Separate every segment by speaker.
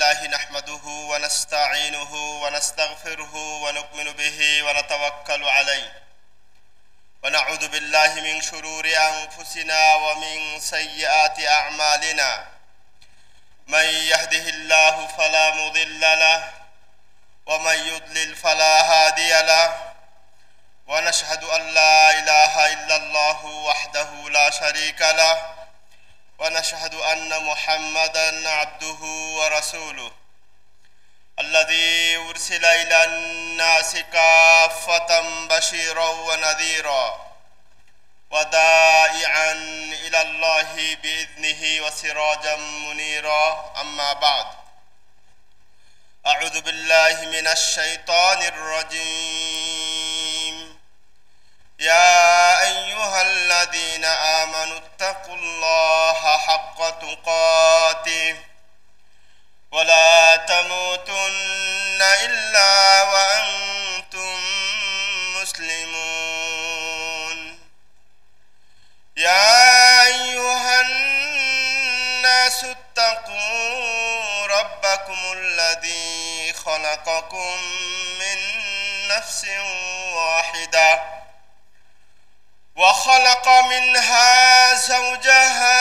Speaker 1: لله نحمده ونستعينه ونستغفره ونؤمن به ونتوكل عليه ونعوذ بالله من شرور أنفسنا ومن سيئات أعمالنا من يهده الله فلا مضل له ومن يضلل فلا هادي له ونشهد أن لا إله إلا الله وحده لا شريك له ونشهد أن محمدًا عبده ورسوله الذي أرسل إلى الناس كافة بشيرا ونذيرا وداعيا إلى الله بإذنه وسراجا منيرا أما بعد أعوذ بالله من الشيطان الرجيم يا أيها الذين آمنوا اتقوا الله حق تقاته ولا تموتن إلا وأنتم مسلمون يا أيها الناس اتقوا ربكم الذي خلقكم من نفس واحدة وخلق منها زوجها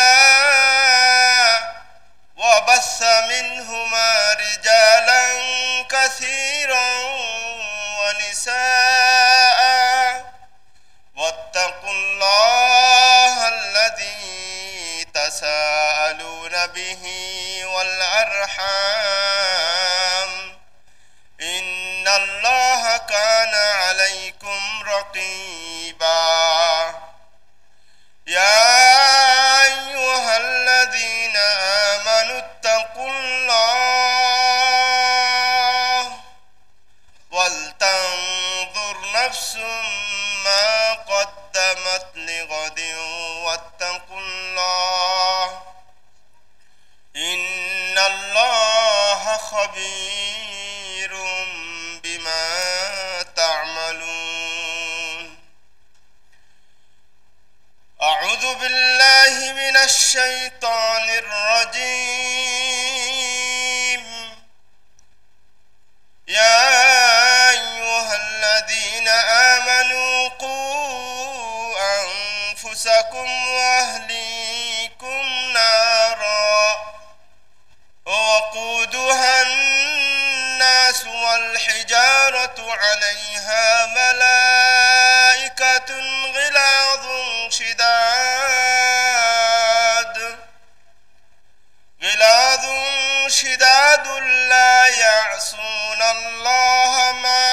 Speaker 1: وبث منهما رجالا كثيرا ونساء واتقوا الله الذي تساءلون به والأرحام إن الله كان عليكم رقيبا يا أيها الذين آمنوا اتقوا الله ولتنظر نفس ما قدمت لغد واتقوا الله إن الله خبير بما تعملون أعوذ بالله من الشيطان الرجيم يا أيها الذين آمنوا قوا أنفسكم وأهليكم نارا ووقودها الناس والحجارة عليها ملائكة غلاظ شداد لا يعصون الله ما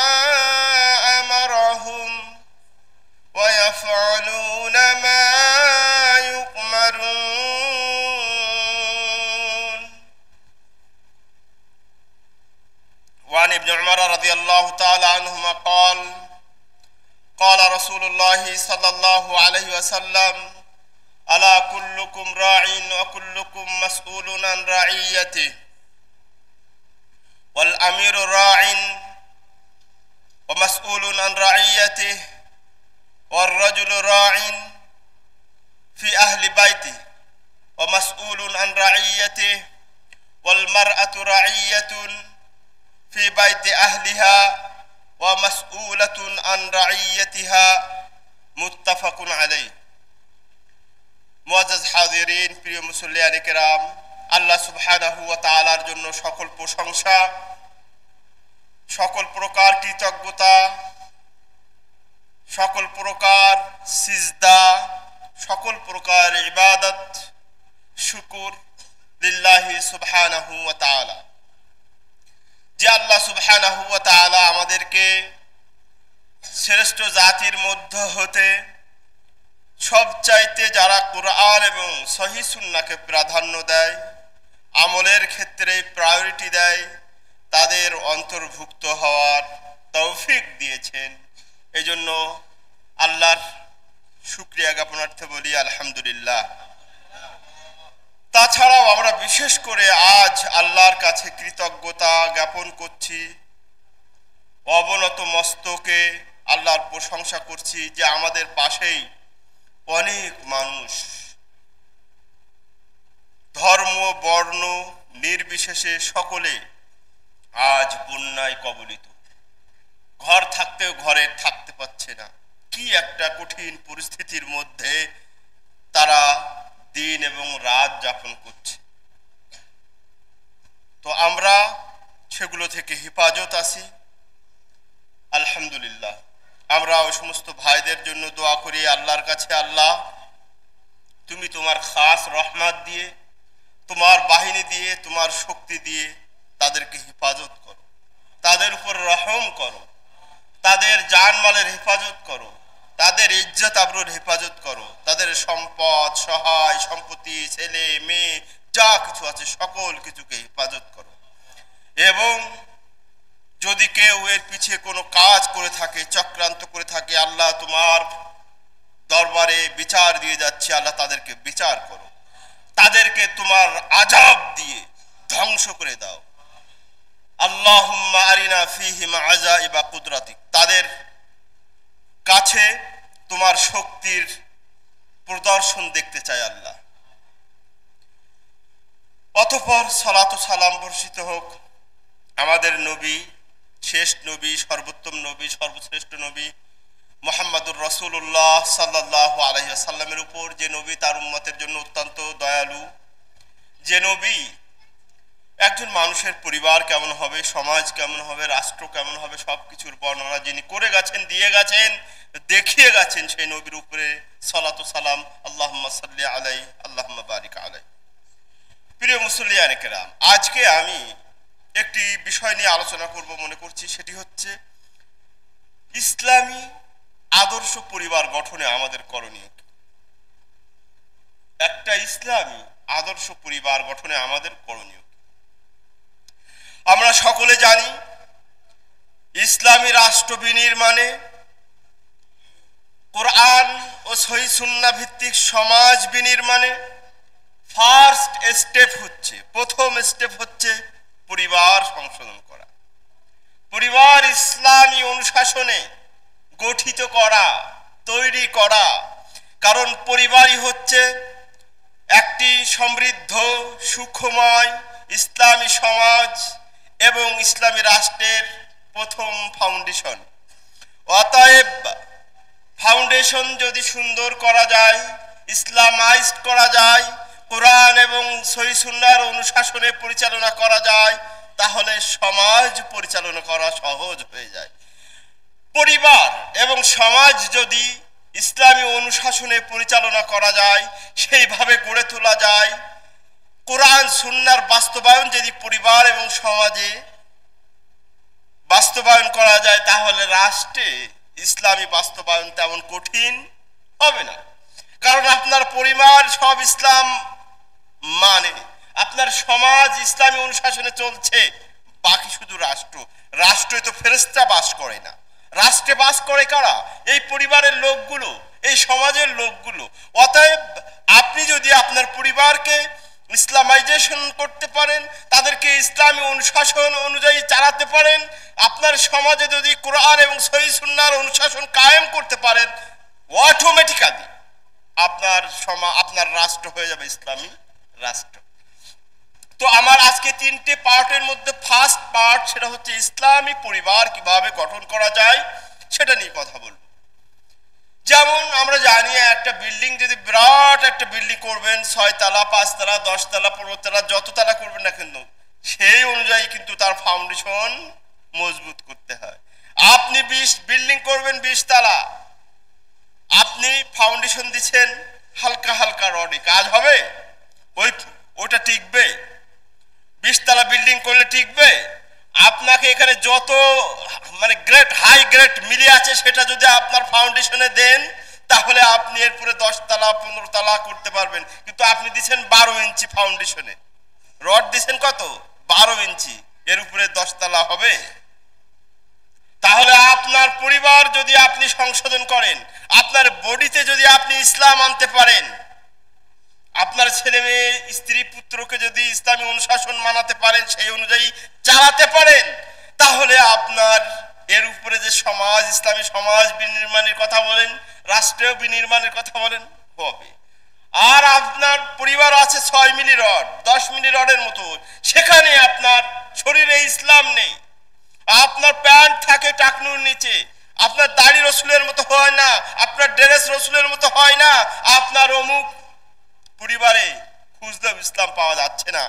Speaker 1: أمرهم ويفعلون ما يؤمرون. وعن ابن عمر رضي الله تعالى عنهما قال قال رسول الله صلى الله عليه وسلم ألا كلكم راع وكلكم مسؤول عن رعيته والأمير راع ومسؤول عن رعيته والرجل راع في أهل بيته ومسؤول عن رعيته والمرأة رعية في بيت أهلها ومسؤولة عن رعيتها متفق عليه. মুআজ্জাজ হাজিরিন, প্রিয় মুসল্লিয়ানে কেরাম, আল্লাহ সুবহানাহু ওয়া তাআলার জন্য সকল প্রশংসা, সকল প্রকার কৃতজ্ঞতা, সকল প্রকার সিজদা, সকল প্রকার ইবাদত, শুকর লিল্লাহি সুবহানাহু ওয়া তাআলা। যে আল্লাহ সুবহানাহু ওয়া তাআলা আমাদেরকে শ্রেষ্ঠ জাতির মধ্য হতে সবচাইতে যারা কোরআন এবং সহিহ সুন্নাহকে প্রাধান্য দেয়, আমলের ক্ষেত্রে প্রায়োরিটি দেয়, তাদের অন্তর্ভুক্ত হওয়ার তৌফিক দিয়েছেন। এজন্য আল্লাহর শুকরিয়া জ্ঞাপনার্থে বলি আলহামদুলিল্লাহ। তাছাড়াও আমরা বিশেষ করে আজ আল্লাহর কাছে কৃতজ্ঞতা জ্ঞাপন করছি, অবনত মস্তকে আল্লাহর প্রশংসা করছি যে আমাদের পাশেই অনেক মানুষ ধর্ম, বর্ণ, নির্বিশেষে সকলে আজ বন্যায় কবলিত। ঘর থাকতেও ঘরে থাকতে পারছে না। কি একটা কঠিন পরিস্থিতির মধ্যে তারা দিন এবং রাত যাপন করছে। তো আমরা সেগুলো থেকে হেফাজত আছি আলহামদুলিল্লাহ। আমরা ওই সমস্ত ভাইদের জন্য দোয়া করি আল্লাহর কাছে, আল্লাহ তুমি তোমার খাস রহমত দিয়ে, তোমার বাহিনী দিয়ে, তোমার শক্তি দিয়ে তাদেরকে হেফাজত করো, তাদের উপর রহম করো, তাদের জানমালের হেফাজত করো, তাদের ইজ্জত আবরুর হেফাজত করো, তাদের সম্পদ, সহায় সম্পত্তি, ছেলে মেয়ে যা কিছু আছে সকল কিছুকে হেফাজত করো। এবং যদি কেউ এর পিছিয়ে কোনো কাজ করে থাকে, চক্রান্ত করে থাকে, আল্লাহ তোমার দরবারে বিচার দিয়ে যাচ্ছে, আল্লাহ তাদেরকে বিচার করো, তাদেরকে তোমার আযাব দিয়ে ধ্বংস করে দাও। আল্লাহুম্মা আরিনা ফীহিম আযাইবা কুদরাতিক, তাদের কাছে তোমার শক্তির প্রদর্শন দেখতে চাই আল্লাহ। অতঃপর সালাত ও সালাম বর্ষিত হোক আমাদের নবী, শেষ নবী, সর্বোত্তম নবী, সর্বশ্রেষ্ঠ নবী মুহাম্মদুর রাসূলুল্লাহ সাল্লাল্লাহু আলাইহি ওয়াসাল্লামের উপর, যে নবী তার উম্মতের জন্য অত্যন্ত দয়ালু, যে নবী একজন মানুষের পরিবার কেমন হবে, সমাজ কেমন হবে, রাষ্ট্র কেমন হবে, সবকিছুর বর্ণনা যিনি করে গেছেন, দিয়ে গেছেন, দেখিয়ে গেছেন, সেই নবীর উপরে সালাত ও সালাম। আল্লাহুম্মা সাল্লি আলাইহি আল্লাহুম্মা বারিক আলাইহি। প্রিয় মুসল্লিয়ানে কেরাম, আজকে আমি একটি বিষয় নিয়ে আলোচনা করব মনে করছি, সেটি হচ্ছে ইসলামী আদর্শ পরিবার গঠনে আমাদের করণীয়। একটা ইসলামী আদর্শ পরিবার গঠনে আমাদের করণীয়। আমরা সকলে জানি ইসলামী রাষ্ট্র বিনির্মাণে কোরআন ও সহিহ সুন্নাহ ভিত্তিক সমাজ বিনির্মাণে ফার্স্ট স্টেপ হচ্ছে, প্রথম স্টেপ হচ্ছে পরিবার সংশোধন করা, পরিবার ইসলামী অনুশাসনে গঠিত করা, তৈরি করা। কারণ পরিবারই হচ্ছে একটি সমৃদ্ধ, সুখময় ইসলামী সমাজ এবং ইসলামী রাষ্ট্রের প্রথম ফাউন্ডেশন। অতএব ফাউন্ডেশন যদি সুন্দর করা যায়, ইসলামাইজড করা যায়, কোরআন এবং সহিহ সুন্নাহর অনুশাসনে পরিচালনা করা যায়, তাহলে সমাজ পরিচালনা করা সহজ হয়ে যায়। পরিবার এবং সমাজ যদি ইসলামী অনুশাসনে পরিচালনা করা যায়, সেইভাবে গড়ে তোলা যায়, কোরআন সুন্নাহর বাস্তবায়ন যদি পরিবার এবং সমাজে বাস্তবায়ন করা যায়, তাহলে রাষ্ট্রে ইসলামী বাস্তবায়ন তেমন কঠিন হবে না। কারণ আপনার পরিবার সব ইসলাম মানে, আপনার সমাজ ইসলামী অনুশাসনে চলছে, বাকি শুধু রাষ্ট্র। রাষ্ট্রে তো ফেরেশতা বাস করে না, রাষ্ট্রে বাস করে কারা? এই পরিবারের লোকগুলো, এই সমাজের লোকগুলো। অতএব আপনি যদি আপনার পরিবারকে ইসলামাইজেশন করতে পারেন, তাদেরকে ইসলামী অনুশাসন অনুযায়ী চালাতে পারেন, আপনার সমাজে যদি কোরআন এবং সহিহ সুন্নাহর অনুশাসন কায়েম করতে পারেন, অটোমেটিক্যালি আপনার রাষ্ট্র হয়ে যাবে ইসলামী রাষ্ট্র। তো আমার আজকে তিনটে পার্টের মধ্যে ফার্স্ট পার্ট, সেটা হচ্ছে ইসলামী পরিবার কিভাবে গঠন করা যায় সেটা নিয়ে কথা বলবো। যেমন আমরা জানি একটা বিল্ডিং, যদি বিরাট একটা বিল্ডিং করবেন, 6 তলা, 5 তলা, 10 তলা, 15 তলা, যত তলা করবেন না কেন, সেই অনুযায়ী কিন্তু তার ফাউন্ডেশন মজবুত করতে হয়। আপনি বিল্ডিং করবেন 20 তলা, আপনি ফাউন্ডেশন দিচ্ছেন হালকা হালকা রডে, কাজ হবে? ওটা টিকবে? 20 তলা বিল্ডিং করলে টিকবে? আপনাকে এখানে যত গ্রেড, হাই গ্রেড মিলে আছে, সেটা যদি আপনার ফাউন্ডেশনে দেন, তাহলে আপনি এরপরে 10 তলা 15 তলা করতে পারবেন। কিন্তু আপনি দিচ্ছেন 12 ইঞ্চি ফাউন্ডেশনে, রড দিচ্ছেন কত? 12 ইঞ্চি, এর উপরে 10 তলা হবে? তাহলে আপনার পরিবার যদি আপনি সংশোধন করেন, আপনার বডিতে যদি আপনি ইসলাম আনতে পারেন, আপনার ছেলে মেয়ে, স্ত্রী পুত্রকে যদি ইসলামী অনুশাসন মানাতে পারেন, সেই অনুযায়ী চালাতে পারেন, তাহলে আপনার এর উপরে যে সমাজ, ইসলামী সমাজ বিনির্মাণের কথা বলেন, রাষ্ট্রীয় বিনির্মাণের কথা বলেন, হবে। আর আপনার পরিবার আছে 6 মিলি রড 10 মিলি রডের মতো, সেখানে আপনার শরীরে ইসলাম নেই, আপনার প্যান্ট থাকে টাকনুর নিচে, আপনার দাড়ি রসুলের মতো হয় না, আপনার ড্রেস রসুলের মতো হয় না, আপনার অমুক পরিবারে খুঁজলেও ইসলাম পাওয়া যাচ্ছে না,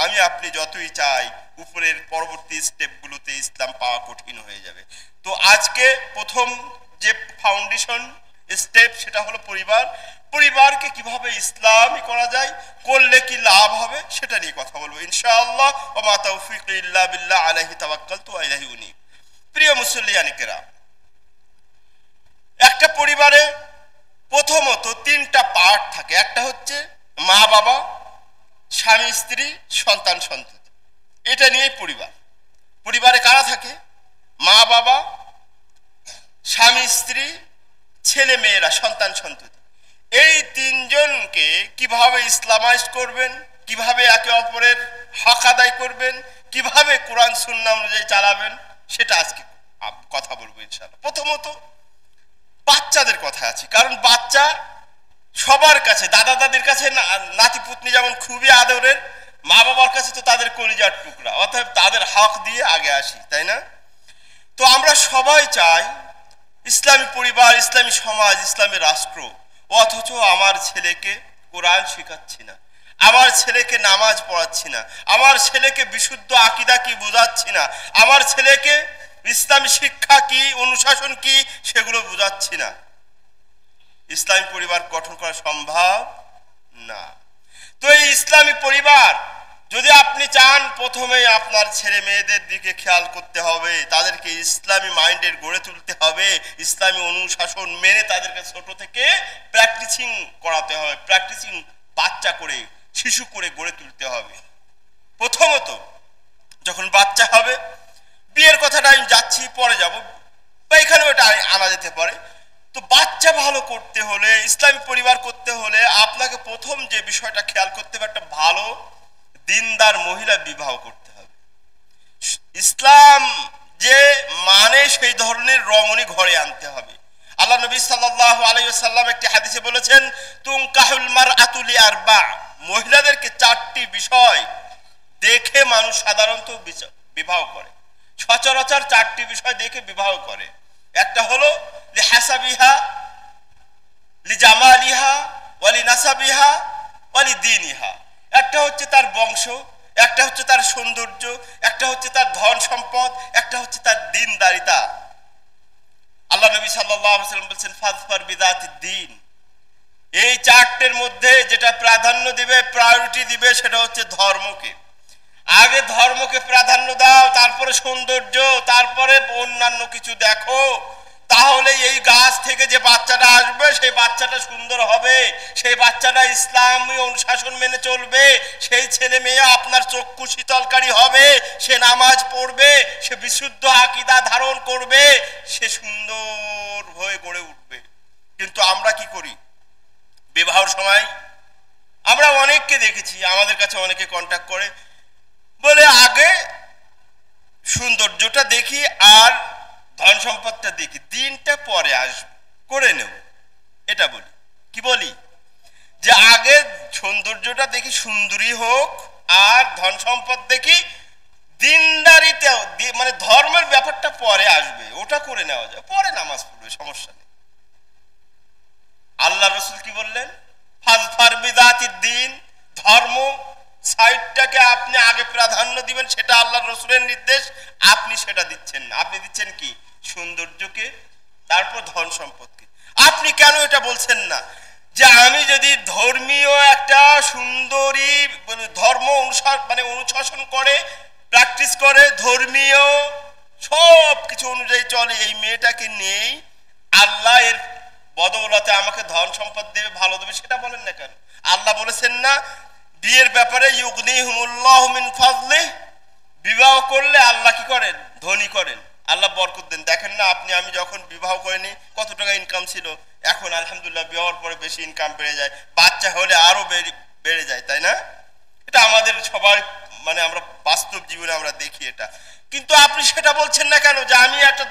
Speaker 1: আমি আপনি যতই চাই উপরের পরবর্তী স্টেপগুলোতে ইসলাম পাওয়া কঠিন হয়ে যাবে। তো আজকে প্রথম যে ফাউন্ডেশন স্টেপ সেটা হলো পরিবার। পরিবারকে কিভাবে ইসলামী করা যায়, করলে কি লাভ হবে, সেটা নিয়ে কথা বলবো ইনশাআল্লাহ। ওয়া মা তাওফীকি ইল্লা বিল্লাহ আলাইহি তাওয়াক্কালতু ওয়া ইলাইহি উনীব। প্রিয় মুসল্লিয়ানে কেরাম, একটা পরিবারে প্রথমত 3টা পার্ট থাকে। একটা হচ্ছে মা বাবা, স্বামী স্ত্রী, সন্তান সন্ততি, এটা নিয়ে পরিবার। পরিবারে কারা থাকে? মা বাবা, স্বামী স্ত্রী, ছেলে মেয়েরা, সন্তান সন্ততি। এই 3জনকে কিভাবে ইসলামাইজ করবেন, কিভাবে একে অপরের হক আদায় করবেন, কিভাবে কোরআন সুন্নাহ অনুযায়ী চালাবেন, সেটা আজকে কথা বলবো ইনশাআল্লাহ। প্রথমত বাচ্চাদের কথা আছে, কারণ বাচ্চা সবার কাছে, দাদা দাদির কাছে নাতি পুতনি যেমন খুবই আদরের, মা বাবার কাছে তো তাদের কলিজার টুকরা, অতএব তাদের হক দিয়ে আগে আসি, তাই না? তো আমরা সবাই চাই ইসলামী পরিবার, ইসলামী সমাজ, ইসলামী রাষ্ট্র, অথচ আমার ছেলেকে কোরআন শেখাচ্ছি না, আমার ছেলেকে নামাজ পড়াচ্ছি না, আমার ছেলেকে বিশুদ্ধ আকীদা কি বোঝাচ্ছি না, আমার ছেলেকে ইসলামী শিক্ষা কি, অনুশাসন কি, সেগুলো বোঝাচ্ছি না। ইসলামী পরিবার গঠন করা সম্ভব না। তো এই ইসলামী পরিবার যদি আপনি চান, প্রথমে আপনার ছেলে মেয়েদের দিকে খেয়াল করতে হবে, তাদেরকে ইসলামী মাইন্ডের গড়ে তুলতে হবে, ইসলামী অনুশাসন মেনে তাদেরকে ছোট থেকে প্র্যাকটিসিং করাতে হবে, প্র্যাকটিসিং বাচ্চা করে, শিশু করে গড়ে তুলতে হবে। প্রথমত যখন বাচ্চা হবে, বিয়ের কথাটা আমি যাচ্ছি, পরে যাব, বা এখানেও এটা আনা যেতে পারে। তো বাচ্চা ভালো করতে হলে, ইসলামী পরিবার করতে হলে আপনাকে প্রথম যে বিষয়টা খেয়াল করতে হবে, একটা ভালো দিনদার মহিলা বিবাহ করতে হবে। ইসলাম যে মানে সেই ধরনের রমণী ঘরে আনতে হবে। আল্লাহ নবী সাল্লাল্লাহু আলাইহি ওয়াসাল্লাম একটি হাদিসে বলেছেন, তুনকাহুল মারআতু লিআরবা, মহিলাদেরকে 4টি বিষয় দেখে মানুষ সাধারণত বিবাহ করে, সচরাচর 4টি বিষয় দেখে বিবাহ করে। একটা হলো লিহাসাবিহা, লিজামালিহা, ওয়ালিনাসাবিহা, ওয়ালিদীনিহা। একটা হচ্ছে তার বংশ, একটা হচ্ছে তার সৌন্দর্য, একটা হচ্ছে তার ধন সম্পদ, একটা হচ্ছে তার দিনদারিতা। আল্লাহ নবী সাল্লাল্লাহু আলাইহি ওয়াসাল্লাম বলেছেন, ফাযফার বিযাতিদ দ্বীন। এই 4টের মধ্যে যেটা প্রাধান্য দিবে, প্রায়োরিটি দিবে, সেটা হচ্ছে ধর্মকে। আগে ধর্মকে প্রাধান্য দাও, তারপরে সৌন্দর্য, তারপরে অন্যান্য কিছু দেখো। তাহলে এই গাছ থেকে যে বাচ্চাটা আসবে, সেই বাচ্চাটা সুন্দর হবে, সেই বাচ্চাটা ইসলামী অনুশাসন মেনে চলবে, সেই ছেলে মেয়ে আপনার চক্ষু শীতলকারী হবে, সে নামাজ পড়বে, সে বিশুদ্ধ আকীদা ধারণ করবে, সে সুন্দর হয়ে গড়ে উঠবে। কিন্তু আমরা কি করি? বিবাহের সময় আমরা অনেককে দেখেছি, আমাদের কাছে অনেকে কন্ট্যাক্ট করে, বলে আগে সৌন্দর্যটা দেখি আর ধন সম্পদটা দেখি, দিনটা পরে আসবে, করে নেব। এটা বলি, কি বলি? যে আগে সৌন্দর্যটা দেখি, সুন্দরী হোক, আর ধন সম্পদ দেখি, দিনদারিতে মানে ধর্মের ব্যাপারটা পরে আসবে, ওটা করে নেওয়া যায়, পরে নামাজ পড়বে, সমস্যা নেই। আল্লাহ রসুল কি বললেন? ফাযফার বিযাতিদ দ্বীন, ধর্ম সাইডটাকে আপনি আগে প্রাধান্য দিবেন, সেটা আল্লাহ রসুলের নির্দেশ, আপনি সেটা দিচ্ছেন না। আপনি দিচ্ছেন কি? সৌন্দর্যকে, তারপর ধন সম্পদকে। আপনি কেন এটা বলছেন না যে আমি যদি ধর্মীয় একটা সুন্দরী, ধর্ম মানে অনুশাসন করে, প্র্যাকটিস করে, ধর্মীয় সব কিছু অনুযায়ী চলে, এই মেয়েটাকে নেই, আল্লাহ এর বদৌলতে আমাকে ধন সম্পদ দেবে, ভালো দেবে, সেটা বলেন না কেন? আল্লাহ বলেছেন না বিয়ের ব্যাপারে, ইউগনিহুমুল্লাহু মিন ফাযলিহি, বিবাহ করলে আল্লাহ কি করেন? ধনী করেন, আল্লাহ বরকত দেন। দেখেন না আপনি, আমি যখন বিবাহ করিনি কত টাকা ইনকাম ছিল, এখন আলহামদুলিল্লাহ বিবাহের পরে বেশি ইনকাম বেড়ে যায়, বাচ্চা হলে আরো বেড়ে যায়, তাই না? এটা আমাদের সবাই মানে আমরা বাস্তব জীবনে আমরা দেখি এটা। কিন্তু আপনি সেটা বলছেন না কেন যে আমি একটা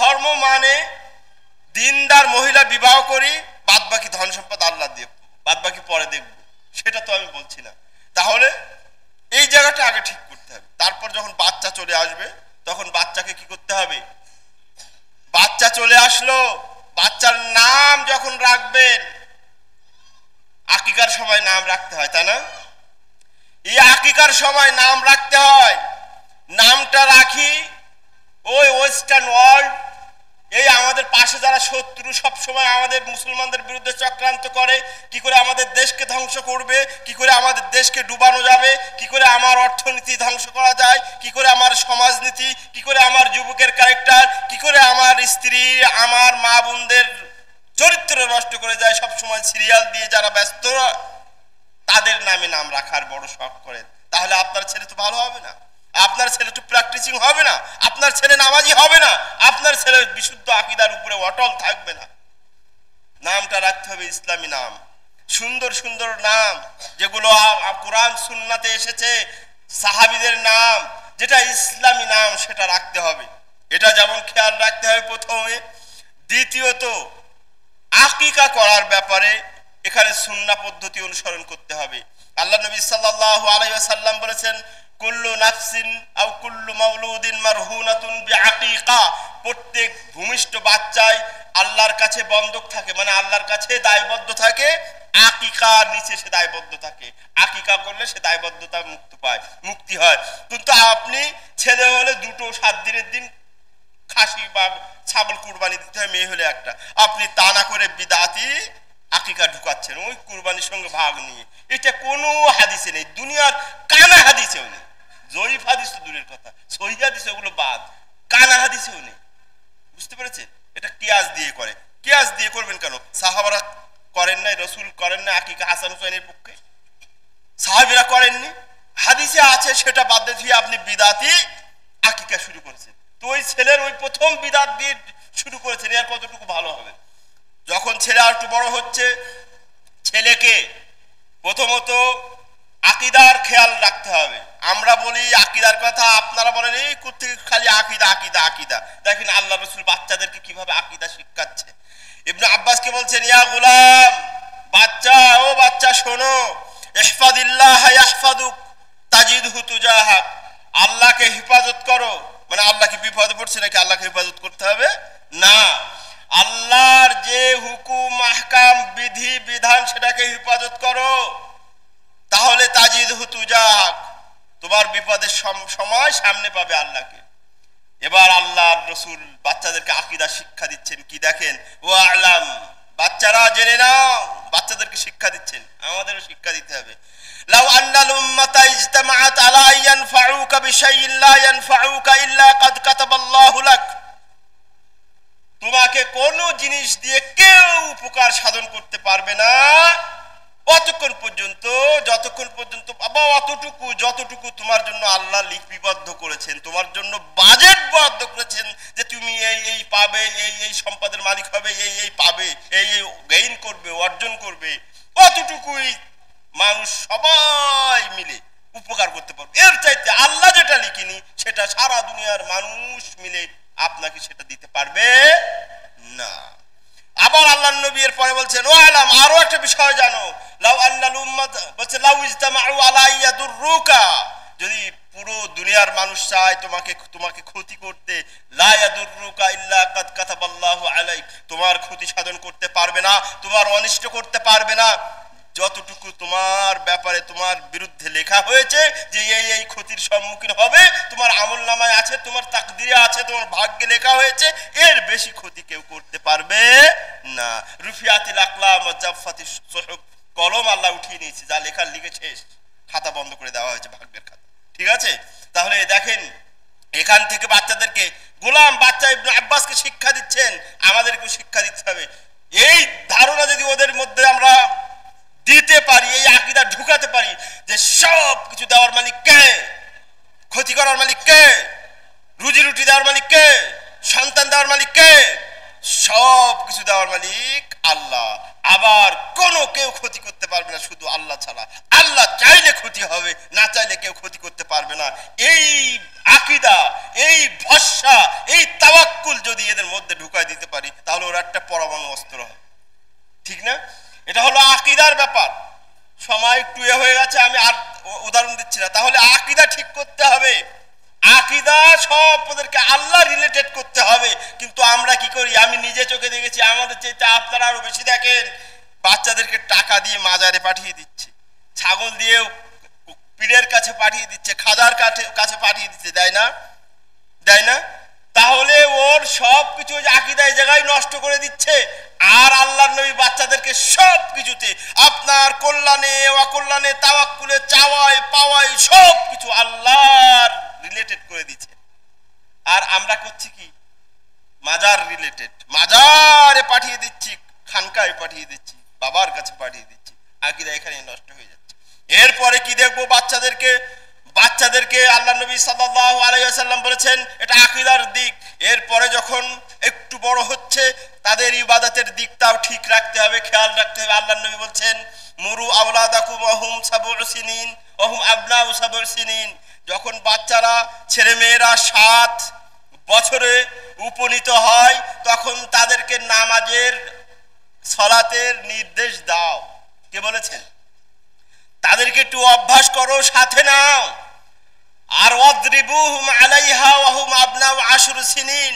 Speaker 1: ধর্ম মানে দিনদার মহিলা বিবাহ করি, বাদ বাকি ধন সম্পদ আল্লাহ দিয়ে বাদ বাকি পরে দেখব, সেটা তো আমি বলছি না। তাহলে এই জায়গাটা আগে ঠিক করতে হবে, তারপর যখন বাচ্চা চলে আসবে তখন বাচ্চাকে কি করতে হবে, বাচ্চা চলে আসলো, বাচ্চার নাম যখন রাখবেন, আকিকার সময় নাম রাখতে হয়, তাই না? এই আকিকার সময় নাম রাখতে হয়। নামটা রাখি ওই ওয়েস্টার্ন ওয়ার্ল্ড, এই আমাদের পাশে যারা শত্রু, সব সময় আমাদের মুসলমানদের বিরুদ্ধে চক্রান্ত করে, কি করে আমাদের দেশকে ধ্বংস করবে, কি করে আমাদের দেশকে ডুবানো যাবে, কি করে আমার অর্থনীতি ধ্বংস করা যায়, কি করে আমার সমাজনীতি, কি করে আমার যুবকের ক্যারেক্টার, কি করে আমার স্ত্রী, আমার মা বোনদের চরিত্র নষ্ট করে যায়, সব সময় সিরিয়াল দিয়ে যারা ব্যস্ত, তাদের নামে নাম রাখার বড় শখ করেন। তাহলে আপনার ছেলে তো ভালো হবে না, আপনার ছেলে তো প্র্যাকটিসিং হবে না, আপনার ছেলে নামাজি হবে না, আপনার ছেলে বিশুদ্ধ আকীদার উপরে অটল থাকবে না। নামটা রাখতে হবে ইসলামী নাম, সুন্দর সুন্দর নাম যেগুলো কোরআন সুন্নাতে এসেছে, সাহাবীদের নাম, যেটা ইসলামী নাম সেটা রাখতে হবে। এটা যেমন খেয়াল রাখতে হবে প্রথমে। দ্বিতীয়ত, আকিকা করার ব্যাপারে এখানে সুন্নাহ পদ্ধতি অনুসরণ করতে হবে। আল্লাহ নবী সাল্লাল্লাহু আলাইহি ওয়াসাল্লাম বলেছেন, কুল্লু নাফসিন আও কুল্লু মাউলুদিন মারহুনাতুন বিআকিকা, প্রত্যেক ভূমিষ্ঠ বাচ্চাই আল্লাহর কাছে বন্ধক থাকে, মানে আল্লাহর কাছে দায়বদ্ধ থাকে, আকিকার নিচে সে দায়বদ্ধ থাকে। আকিকা করলে সে দায়বদ্ধতা মুক্তি হয়। কিন্তু আপনি ছেলে হলে দুটো 7 দিনের দিন খাসি বা ছাগল কুরবানি দিতে হয়, মেয়ে হলে একটা, আপনি তা না করে বিদাতি আকিকা ঢুকাচ্ছেন ওই কুরবানির সঙ্গে ভাগ নিয়ে। এটা কোনো হাদিসে নেই, দুনিয়ার কানা হাদিসেও নেই। জয়ীফ হাদিস তো দূরের কথা, সহিহ হাদিস ওগুলো বাদ, কানা হাদিসেও নেই। বুঝতে পেরেছেন? এটা কিয়াস দিয়ে করে। কিয়াস দিয়ে করবেন কেন? সাহাবারা করেন নাই, রসুল করেন না আকিকা হাসান হুসাইনের পক্ষে, সাহাবীরা করেননি, হাদিসে আছে, সেটা বাদ দিয়ে আপনি বিদাতি আকিকা শুরু করেছেন। তো ওই ছেলের ওই প্রথম বিদাত দিয়ে শুরু করেছেন, এর কতটুকু ভালো হবে? যখন ছেলে আর একটু বড় হচ্ছে, ছেলেকে প্রথমত আকীদার খেয়াল রাখতে হবে। আমরা বলি আকীদার কথা, আপনারা বলেন এই কোত্থেকে খালি আকীদা আকীদা আকীদা। দেখেন আল্লাহ রাসূল বাচ্চাদেরকে কিভাবে আকীদা শিখাচ্ছে। ইবনে আব্বাসকে বলছেন, ইয়া গোলাম, বাচ্চা, ও বাচ্চা শোনো, ইহফাদিল্লাহ ইয়াহফাদুক তাজিদহু তুজাহাক, আল্লাহকে হিফাজত করো। মানে আল্লাহ কি বিপদে পড়ছে নাকি আল্লাহকে হিফাজত করতে হবে? না, আল্লাহর যে হুকুম আহকাম বিধি বিধান সেটাকে হিফাজত করো, তাহলে তাজিদহু তুজাহাক, তোমার বিপদের সময় সামনে পাবে আল্লাহকে। এবার আল্লাহর রাসূল বাচ্চাদেরকে আকীদা শিক্ষা দিচ্ছেন কি দেখেন, ওয়া আলাম, বাচ্চারা জেনে নাও, বাচ্চাদেরকে শিক্ষা দিচ্ছেন, আমাদেরও শিক্ষা দিতে হবে। লাউ আন্নাল উম্মাতা ইজতামাআত আলা ইয়ানফাউকা বিশাইইন লা ইয়ানফাউকা ইল্লা কাদ কাতাবাল্লাহু লাক, তোমাকে কোনো জিনিস দিয়ে কেউ উপকার সাধন করতে পারবে না যতক্ষণ পর্যন্ত বাবা অতটুকু যতটুকু তোমার জন্য আল্লাহ লিপিবদ্ধ করেছেন, তোমার জন্য বাজেট বরাদ্দ করেছেন যে তুমি এই পাবে, এই সম্পদের মালিক হবে, এই পাবে, এই গেইন করবে, অর্জন করবে, অতটুকুই মানুষ সবাই মিলে উপকার করতে পারবে। এর চাইতে আল্লাহ যেটা লিখিনি সেটা সারা দুনিয়ার মানুষ মিলে আপনাকে সেটা দিতে পারবে না। আবার আল্লাহর নবী এর পরে বলছেন, ও আলাম, আরো একটা বিষয় জানো, লাউ আন্নাল উম্মাত, বলছে লাউ ইজতামাউ আলা ইয়াদুররুকা, যদি পুরো দুনিয়ার মানুষ চায় তোমাকে ক্ষতি করতে, লা ইয়াদুররুকা ইল্লা কাদ কাতাবাল্লাহু আলাইক, তোমার ক্ষতি সাধন করতে পারবে না, তোমার অনিষ্ট করতে পারবে না, যতটুকু তোমার ব্যাপারে তোমার বিরুদ্ধে লেখা হয়েছে যে এই ক্ষতির সম্মুখীন হবে, তোমার আমলনামায় আছে, তোমার তাকদিরে আছে, তোমার ভাগ্যে লেখা হয়েছে, এর বেশি ক্ষতি কেউ করতে পারবে না। রুফিয়াতিল আকলাম ওয়া জাফফাতিস সুহুফ, কলম আল্লাহ উঠিয়ে নিয়েছে, যা লেখার লিখেছে খাতা বন্ধ করে দেওয়া হয়েছে, ভাগ্যের খাতা। ঠিক আছে? তাহলে দেখেন এখান থেকে বাচ্চাদেরকে, গোলাম বাচ্চা ইবনে আব্বাসকে শিক্ষা দিচ্ছেন, আমাদেরকেও শিক্ষা দিতে হবে। এই ধারণা যদি ওদের মধ্যে আমরা দিতে পারি, এই আকীদা ঢুকাতে পারি যে সব কিছু দেওয়ার মালিক কে, ক্ষতি করার মালিক কে, রুজি রুটি দেওয়ার মালিক কে, সন্তান দেওয়ার মালিক কে, সব কিছু দেওয়ার মালিক আল্লাহ, আবার কেউ ক্ষতি করতে পারবে না শুধু আল্লাহ ছাড়া। আল্লাহ চাইলে ক্ষতি হবে, না চাইলে কেউ ক্ষতি করতে পারবে না। এই আকীদা, এই ভরসা, এই তাওয়াক্কুল যদি এদের মধ্যে ঢুকায় দিতে পারি, তাহলে ওরা একটা পরমাণু অস্ত্র হয়। ঠিক না? এটা হলো আকীদার ব্যাপার। সময় একটু হয়ে গেছে, আমি আর উদাহরণ দিচ্ছি না। তাহলে আকীদা ঠিক করতে হবে, আকীদা সব ওদেরকে আল্লাহ রিলেটেড করতে হবে। কিন্তু আমরা কি করি, আমি নিজে চোখে দেখেছি, আমাদের চাইতে আপনারা আরো বেশি দেখেন, বাচ্চাদেরকে টাকা দিয়ে মাজারে পাঠিয়ে দিচ্ছে, ছাগল দিয়ে পীরের কাছে পাঠিয়ে দিচ্ছে, খাজার কাছে পাঠিয়ে দিচ্ছে, দেয় না? দেয় না? তাহলে ওর সব কিছু আকীদা এই জায়গায় নষ্ট করে দিচ্ছে। আর আল্লাহর নবী বাচ্চাদেরকে সব কিছুতে আপনার কল্যাণে অকল্যাণে তাওয়াক্কুলে চাওয়ায় পাওয়ায় সব কিছু আল্লাহর রিলেটেড করে দিচ্ছে। আর আমরা করছি কি, মাজার রিলেটেড, মাজারে পাঠিয়ে দিচ্ছি, খানকায় পাঠিয়ে দিচ্ছি, বাবার কাছে পাঠিয়ে দিচ্ছি, আকীদা এখানে নষ্ট হয়ে যাচ্ছে। এরপরে কি দেখবো, বাচ্চাদেরকে আল্লাহ নবী সাল্লাল্লাহু আলাইহি ওয়াসাল্লাম বলেছেন এটা আকীদার দিক। এরপরে যখন একটু বড় হচ্ছে, তাদের ইবাদতের দিকটাও ঠিক রাখতে হবে, খেয়াল রাখতে হবে। আল্লাহ নবী বলছেন মুরু আওলাদাকুম ওয়াহুম সাবউ সিনিন ওয়াহুম আবনাউ সাবউ সিনিন, যখন বাচ্চারা ছেলে মেয়েরা 7 বছরে উপনীত হয়, তখন তাদেরকে নামাজের সালাতের নির্দেশ দাও। কে বলেছেন? তাদেরকে একটু অভ্যাস করো, সাথে নাও। আর ওয়াদরিবুহুম আলাইহা ওয়াহুম আবনাউ 10 সিনিন,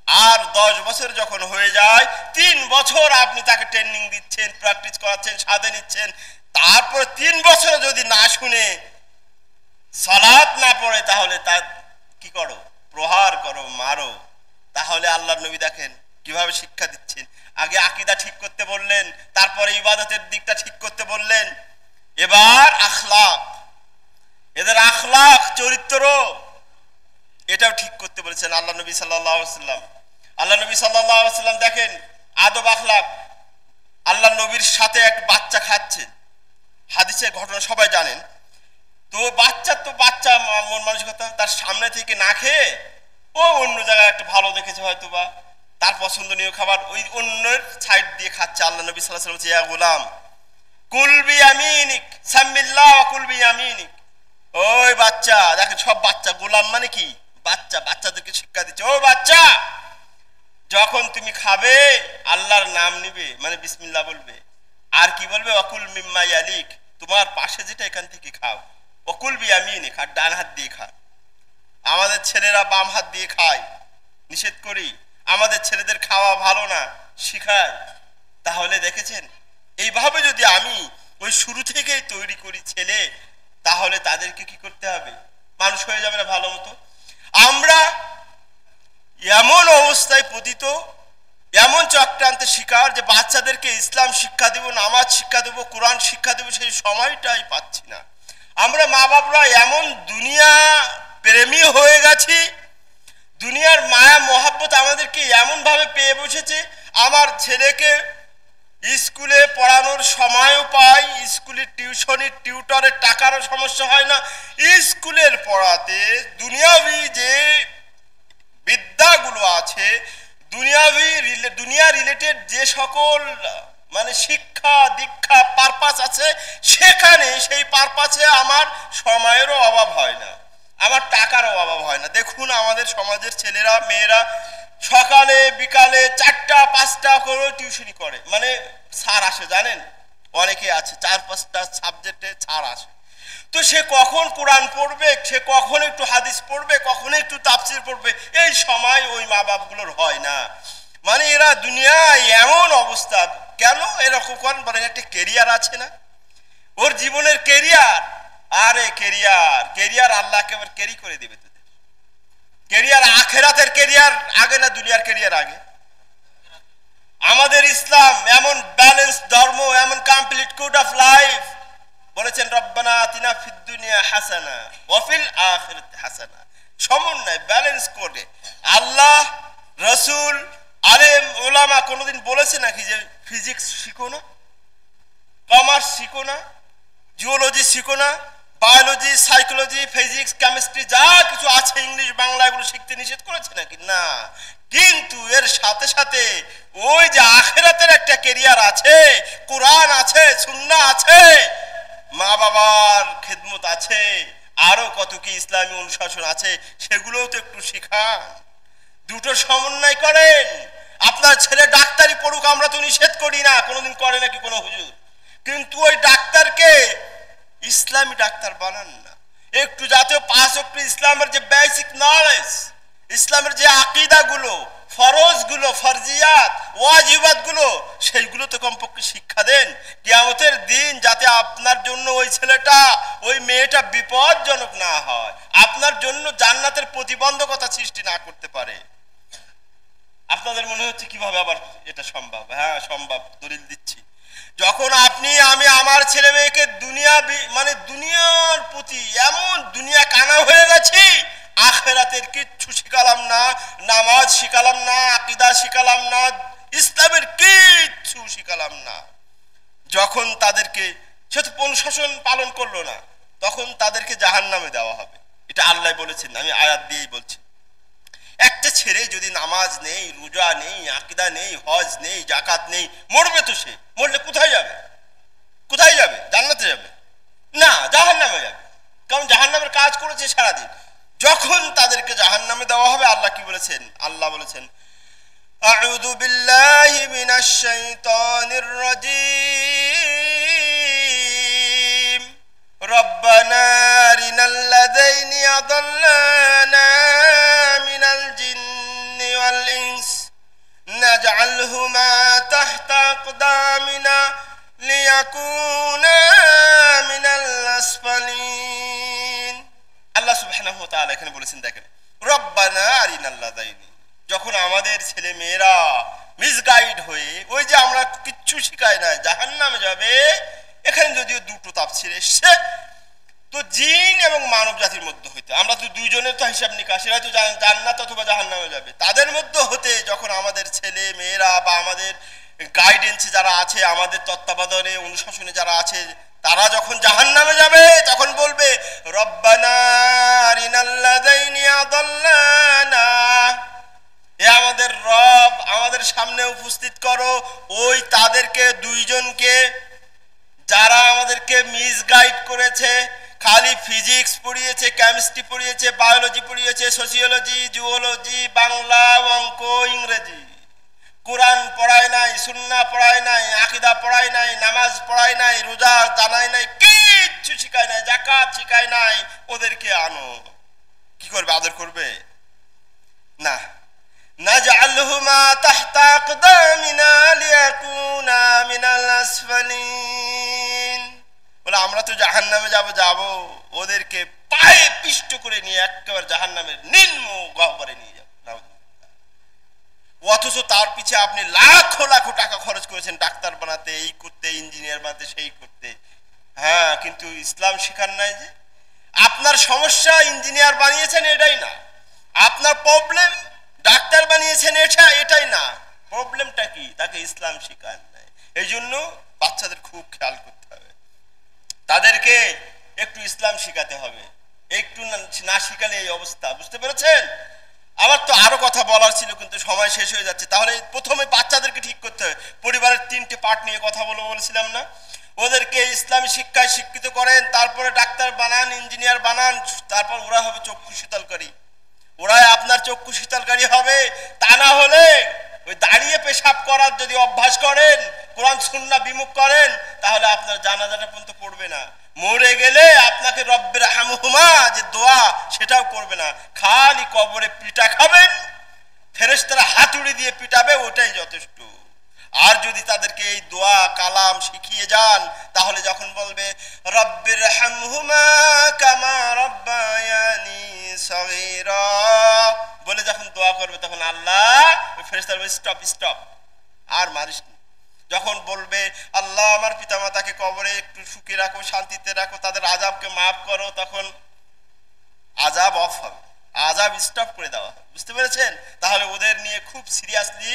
Speaker 1: আর 10 বছর যখন হয়ে যায়, 3 বছর আপনি তাকে ট্রেনিং দিচ্ছেন, প্র্যাকটিস করাচ্ছেন, সাথে নিচ্ছেন। তারপর 3 বছরে যদি না শুনে, সালাত না পড়ে, তাহলে তার কি করো? প্রহার করো, মারো। তাহলে আল্লাহর নবী দেখেন কিভাবে শিক্ষা দিচ্ছেন। আগে আকীদা ঠিক করতে বললেন, তারপরে ইবাদতের দিকটা ঠিক করতে বললেন, এবার আখলাক, এদের আখলাক চরিত্র এটাও ঠিক করতে বলেছেন আল্লাহ নবী সাল্লাল্লাহু আলাইহি ওয়াসাল্লাম। আল্লাহ নবী সাল্লাল্লাহু আলাইহি ওয়াসাল্লাম দেখেন আদব আখলাক। আল্লাহ নবীর সাথে এক বাচ্চা খাচ্ছে, হাদিসের ঘটনা সবাই জানেন। তো বাচ্চা মন মানসিকতা, তার সামনে থেকে না খেয়ে ও অন্য জায়গায় একটা ভালো দেখেছে হয়তো, বা তার পছন্দনীয় খাবার ওই অন্যের সাইড দিয়ে খাচ্ছে। আল্লাহ নবী সাল্লাল্লাহু আলাইহি ওয়াসাল্লাম বলছে, ইয়া গোলাম কুল বিয়ামিনিক সামিল্লাহ ওয়া কুল বিয়ামিনিক। ওই বাচ্চা, দেখেন সব বাচ্চা, গোলাম মানে কি বাচ্চা, বাচ্চাদেরকে শিক্ষা দিচ্ছে, ও বাচ্চা যখন তুমি খাবে আল্লাহর নাম নিবে, মানে বিসমিল্লাহ বলবে। আর কি বলবে? ওয়াকুল মিম্মা ইয়ালিক, তোমার পাশে যেটা এখান থেকে খাও। ওয়াকুল বিয়ামিনিক, আর ডান হাত দিয়ে খা। আমাদের ছেলেরা বাম হাত দিয়ে খায়, নিষেধ করি। আমাদের ছেলেদের খাওয়া ভালো না, শিখায়। তাহলে দেখেছেন, এইভাবে যদি আমি ওই শুরু থেকেই তৈরি করি ছেলে, তাহলে তাদেরকে কি করতে হবে? মানুষ হয়ে যাবে না ভালো মতো। আমরা এমন অবস্থায় পতিত, এমন চক্রান্তের শিকার যে বাচ্চাদেরকে ইসলাম শিক্ষা দেব, নামাজ শিক্ষা দেব, কোরআন শিক্ষা দেব, সেই সময়টাই পাচ্ছি না। আমরা মা বাবরা এমন দুনিয়া প্রেমী হয়ে গেছি, দুনিয়ার মায়া মহাব্বত আমাদেরকে এমন ভাবে পেয়ে বসেছে, আমার ছেলেকে স্কুলে পড়ানোর সময়ও পাই, স্কুলের টিউশনের টিউটরের টাকারও সমস্যা হয় না। স্কুলের পড়াতে দুনিয়াবি যে বিদ্যাগুলো আছে, দুনিয়া রিলেটেড যে সকল মানে শিক্ষা দীক্ষা পারপাস আছে, সেখানে সেই পারপাসে আমার সময়েরও অভাব হয় না, আমার টাকারও অভাব হয় না। দেখুন আমাদের সমাজের ছেলেরা মেয়েরা সকালে বিকালে 4টা 5টা করে টিউশনি করে, মানে স্যার আসে, জানেন অনেকে আছে 4-5টা সাবজেক্টে স্যার আসে। তো সে কখন কোরআন পড়বে, সে কখন একটু হাদিস পড়বে, কখন একটু তাফসির পড়বে, এই সময় ওই মা বাপগুলোর হয় না। মানে এরা দুনিয়ায় এমন অবস্থা। কেন এরকম করেন বলেন? একটা কেরিয়ার আছে না, ওর জীবনের কেরিয়ার। আরে কেরিয়ার আল্লাহকে এবার ক্যারি করে দেবে তোদের। কেরিয়ার আখেরাতের কেরিয়ার আগে না দুনিয়ার কেরিয়ার আগে? আমাদের ইসলাম এমন ব্যালেন্স ধর্ম, এমন কমপ্লিট কোড অফ লাইফ। বলেছেন রব্বানা আতিনা ফিদ দুনিয়া হাসানা ওয়া ফিল আখিরাতি হাসানা, সমন্বয় ব্যালেন্স করে। আল্লাহ, রাসূল, আলেম ওলামা কোনোদিন বলেছে নাকি যে ফিজিক্স শিখো না, কমার্স শিখো না, জিওলজি শিখো না, বায়োলজি, সাইকোলজি, ফিজিক্স, কেমিস্ট্রি যা কিছু আছে ইংলিশ বাংলা এগুলো শিখতে নিষেধ করেছে নাকি? না। কিন্তু এর সাথে সাথে ওই যে আখিরাতের একটা ক্যারিয়ার আছে, কোরআন আছে, সুন্নাহ আছে, মা বাবার খেদমত আছে, আরো কত কি ইসলামী অনুশাসন আছে, সেগুলোও তো একটু শিখান। দুটো সমন্বয় করেন। আপনার ছেলে ডাক্তারি পড়ুক, আমরা তো নিষেধ করি না, কোনোদিন করে নাকি কোনো হুজুর, কিন্তু ওই ডাক্তারকে ইসলামী ডাক্তার বানান না। একটু জাতীয় 5 ওয়াক্ত ইসলামের যে বেসিক নলেজ, ইসলামের যে আকীদাগুলো, ফরজগুলো, ফরজিয়াত, ওয়াজিবাতগুলো, সেইগুলো তো কমপক্ষে শিক্ষা দেন কিয়ামতের দিন, যাতে আপনার জন্য ওই ছেলেটা, ওই মেয়েটা বিপজ্জনক না হয়, আপনার জন্য জান্নাতের প্রতিবন্ধকতা সৃষ্টি না করতে পারে। আপনাদের মনে হচ্ছে কিভাবে আবার এটা সম্ভব? হ্যাঁ সম্ভব, দলিল দিচ্ছি। যখন আপনি আমি আমার ছেলে মেয়েকে মানে দুনিয়ার প্রতি এমন দুনিয়া কানা হয়ে গেছি, আখিরাতের কিচ্ছু শিখালাম না, নামাজ শিখালাম না, আকীদা শিখালাম না, ইসলামের কিচ্ছু শিখালাম না, যখন তাদেরকে সে তো অনুশাসন পালন করলো না, তখন তাদেরকে জাহান্নামে দেওয়া হবে। এটা আল্লাহ বলেছেন, আমি আয়াত দিয়েই বলছি। একটা ছেলে যদি নামাজ নেই, রোজা নেই, আকীদা নেই, হজ নেই, যাকাত নেই, মরবে তো সে। মরলে কোথায় যাবে? কোথায় যাবে? জান্নাতে যাবে না, জাহান্নামে যাবে, কারণ জাহান্নামের কাজ করেছে সারাদিন। যখন তাদেরকে জাহান্নামে দেওয়া হবে, আল্লাহ কি বলেছেন? আল্লাহ বলেছেন, আউযু বিল্লাহি মিনাশ শাইতানির রাজীম, রব্বানা আরিনাল্লাযাইনি আযাল্লানা মিনাল জিন্নি ওয়াল ইনস নাজআলহুমা তাহতা আকদামিনা লিয়াকুনা মিনাল আসফালিন। আল্লাহ সুবহানাহু ওয়া তাআলা এখানে বলেছেন, দেখেন, রব্বানা আরিনাল্লাযাইনি, যখন আমাদের ছেলে মেয়েরা মিসগাইড হয়ে, ওই যে আমরা কিচ্ছু শিখাই না, জাহান্নামে যাবে। এখানে যদিও দুটো তাফসীর এসেছে, তো জিন এবং মানব জাতির মধ্যে হইতে, আমরা তো দুইজনের তো হিসাব নিকাশ, এরা তো জান্নাত অথবা জাহান্নামে যাবে, তাদের মধ্যে হতে যখন আমাদের ছেলে মেয়েরা বা আমাদের গাইডেন্সে যারা আছে, আমাদের তত্ত্বাবধানে অনুশাসনে যারা আছে, তারা যখন জাহান্নামে যাবে, তখন বলবে, রব্বানা আরিনাল্লাযাইনি আযাল্লানা, এ আমাদের রব, আমাদের সামনে উপস্থিত করো ওই তাদেরকে দুইজনকে যারা আমাদেরকে মিসগাইড করেছে, খালি ফিজিক্স পড়িয়েছে, কেমিস্ট্রি পড়িয়েছে, বায়োলজি পড়িয়েছে, সোশিওলজি, জুওলজি, বাংলা, অঙ্ক, ইংরেজি, কোরআন পড়ায় নাই, সুন্নাহ পড়ায় নাই, আকীদা পড়ায় নাই, নামাজ পড়ায় নাই, রোজা জানায় নাই, কিচ্ছু শিখায় নাই, যাকাত শিখায় নাই, ওদেরকে আনো, কি করবে? আদর করবে না। নাজআলহুমা তাহতা আকদামিনা লিয়াকুনা মিনাল আসফালিন, বলে আমরা তো জাহান্নামে যাব, ওদেরকে পায়ে পিষ্ট করে নিয়ে একেবারে জাহান্নামের নিম্ন গহ্বরে নিয়ে যাব। অথচ তার পিছে আপনি লাখো লাখো টাকা খরচ করেছেন ডাক্তার বানাতে, এই করতে, ইঞ্জিনিয়ার বানাতে, সেই করতে, হ্যাঁ, কিন্তু ইসলাম শিখার নাই। যে আপনার সমস্যা ইঞ্জিনিয়ার বানিয়েছেন এটাই না, আপনার প্রবলেম ডাক্তার বানিয়েছেন এটাই না, প্রবলেমটা কি? তাকে ইসলাম শিখার নাই। এই জন্য বাচ্চাদের খুব খেয়াল করতে হবে, তাদেরকে একটু ইসলাম শিখাতে হবে, একটু না শিখালে এই অবস্থা, বুঝতে পেরেছেন? আমার তো আরো কথা বলার ছিল, কিন্তু সময় শেষ হয়ে যাচ্ছে। তাহলে প্রথমে বাচ্চাদেরকে ঠিক করতে হবে, পরিবারের 3টে পার্ট নিয়ে কথা বলেছিলাম না, ওদেরকে ইসলামী শিক্ষায় শিক্ষিত করেন, তারপরে ডাক্তার বানান, ইঞ্জিনিয়ার বানান, তারপর ওরা হবে চক্ষু শীতলকারী, ওরাই আপনার চক্ষু শীতলকারী হবে। তা না হলে ওই দাঁড়িয়ে পেশাব করার যদি অভ্যাস করেন, কোরআন সুন্নাহ বিমুখ করেন, তাহলে আপনার জানাজাটা পর্যন্ত পড়বে না, মরে গেলে আপনাকে রব্বির হামহুমা যে দোয়া সেটাও করবে না, খালি কবরে পিটা খাবেন, ফেরেশতারা হাতুড়ি দিয়ে পিটাবে, ওটাই যথেষ্ট। আর যদি তাদেরকে এই দোয়া কালাম শিখিয়ে যান, তাহলে যখন বলবে রব্বির হামহুমা কামা রব্বায়ানি সগীরা বলে যখন দোয়া করবে, তখন আল্লাহ ওই ফেরেশতারা বলবে স্টপ স্টপ, আর মারিস না। যখন বলবে আল্লাহ আমার পিতামাতাকে কবরে একটু সুখে রাখো, শান্তিতে রাখো, তাদের আযাবকে মাফ করো, তখন আযাব অফ হবে, আযাব স্টপ করে দেওয়া হবে, বুঝতে পেরেছেন? তাহলে ওদের নিয়ে খুব সিরিয়াসলি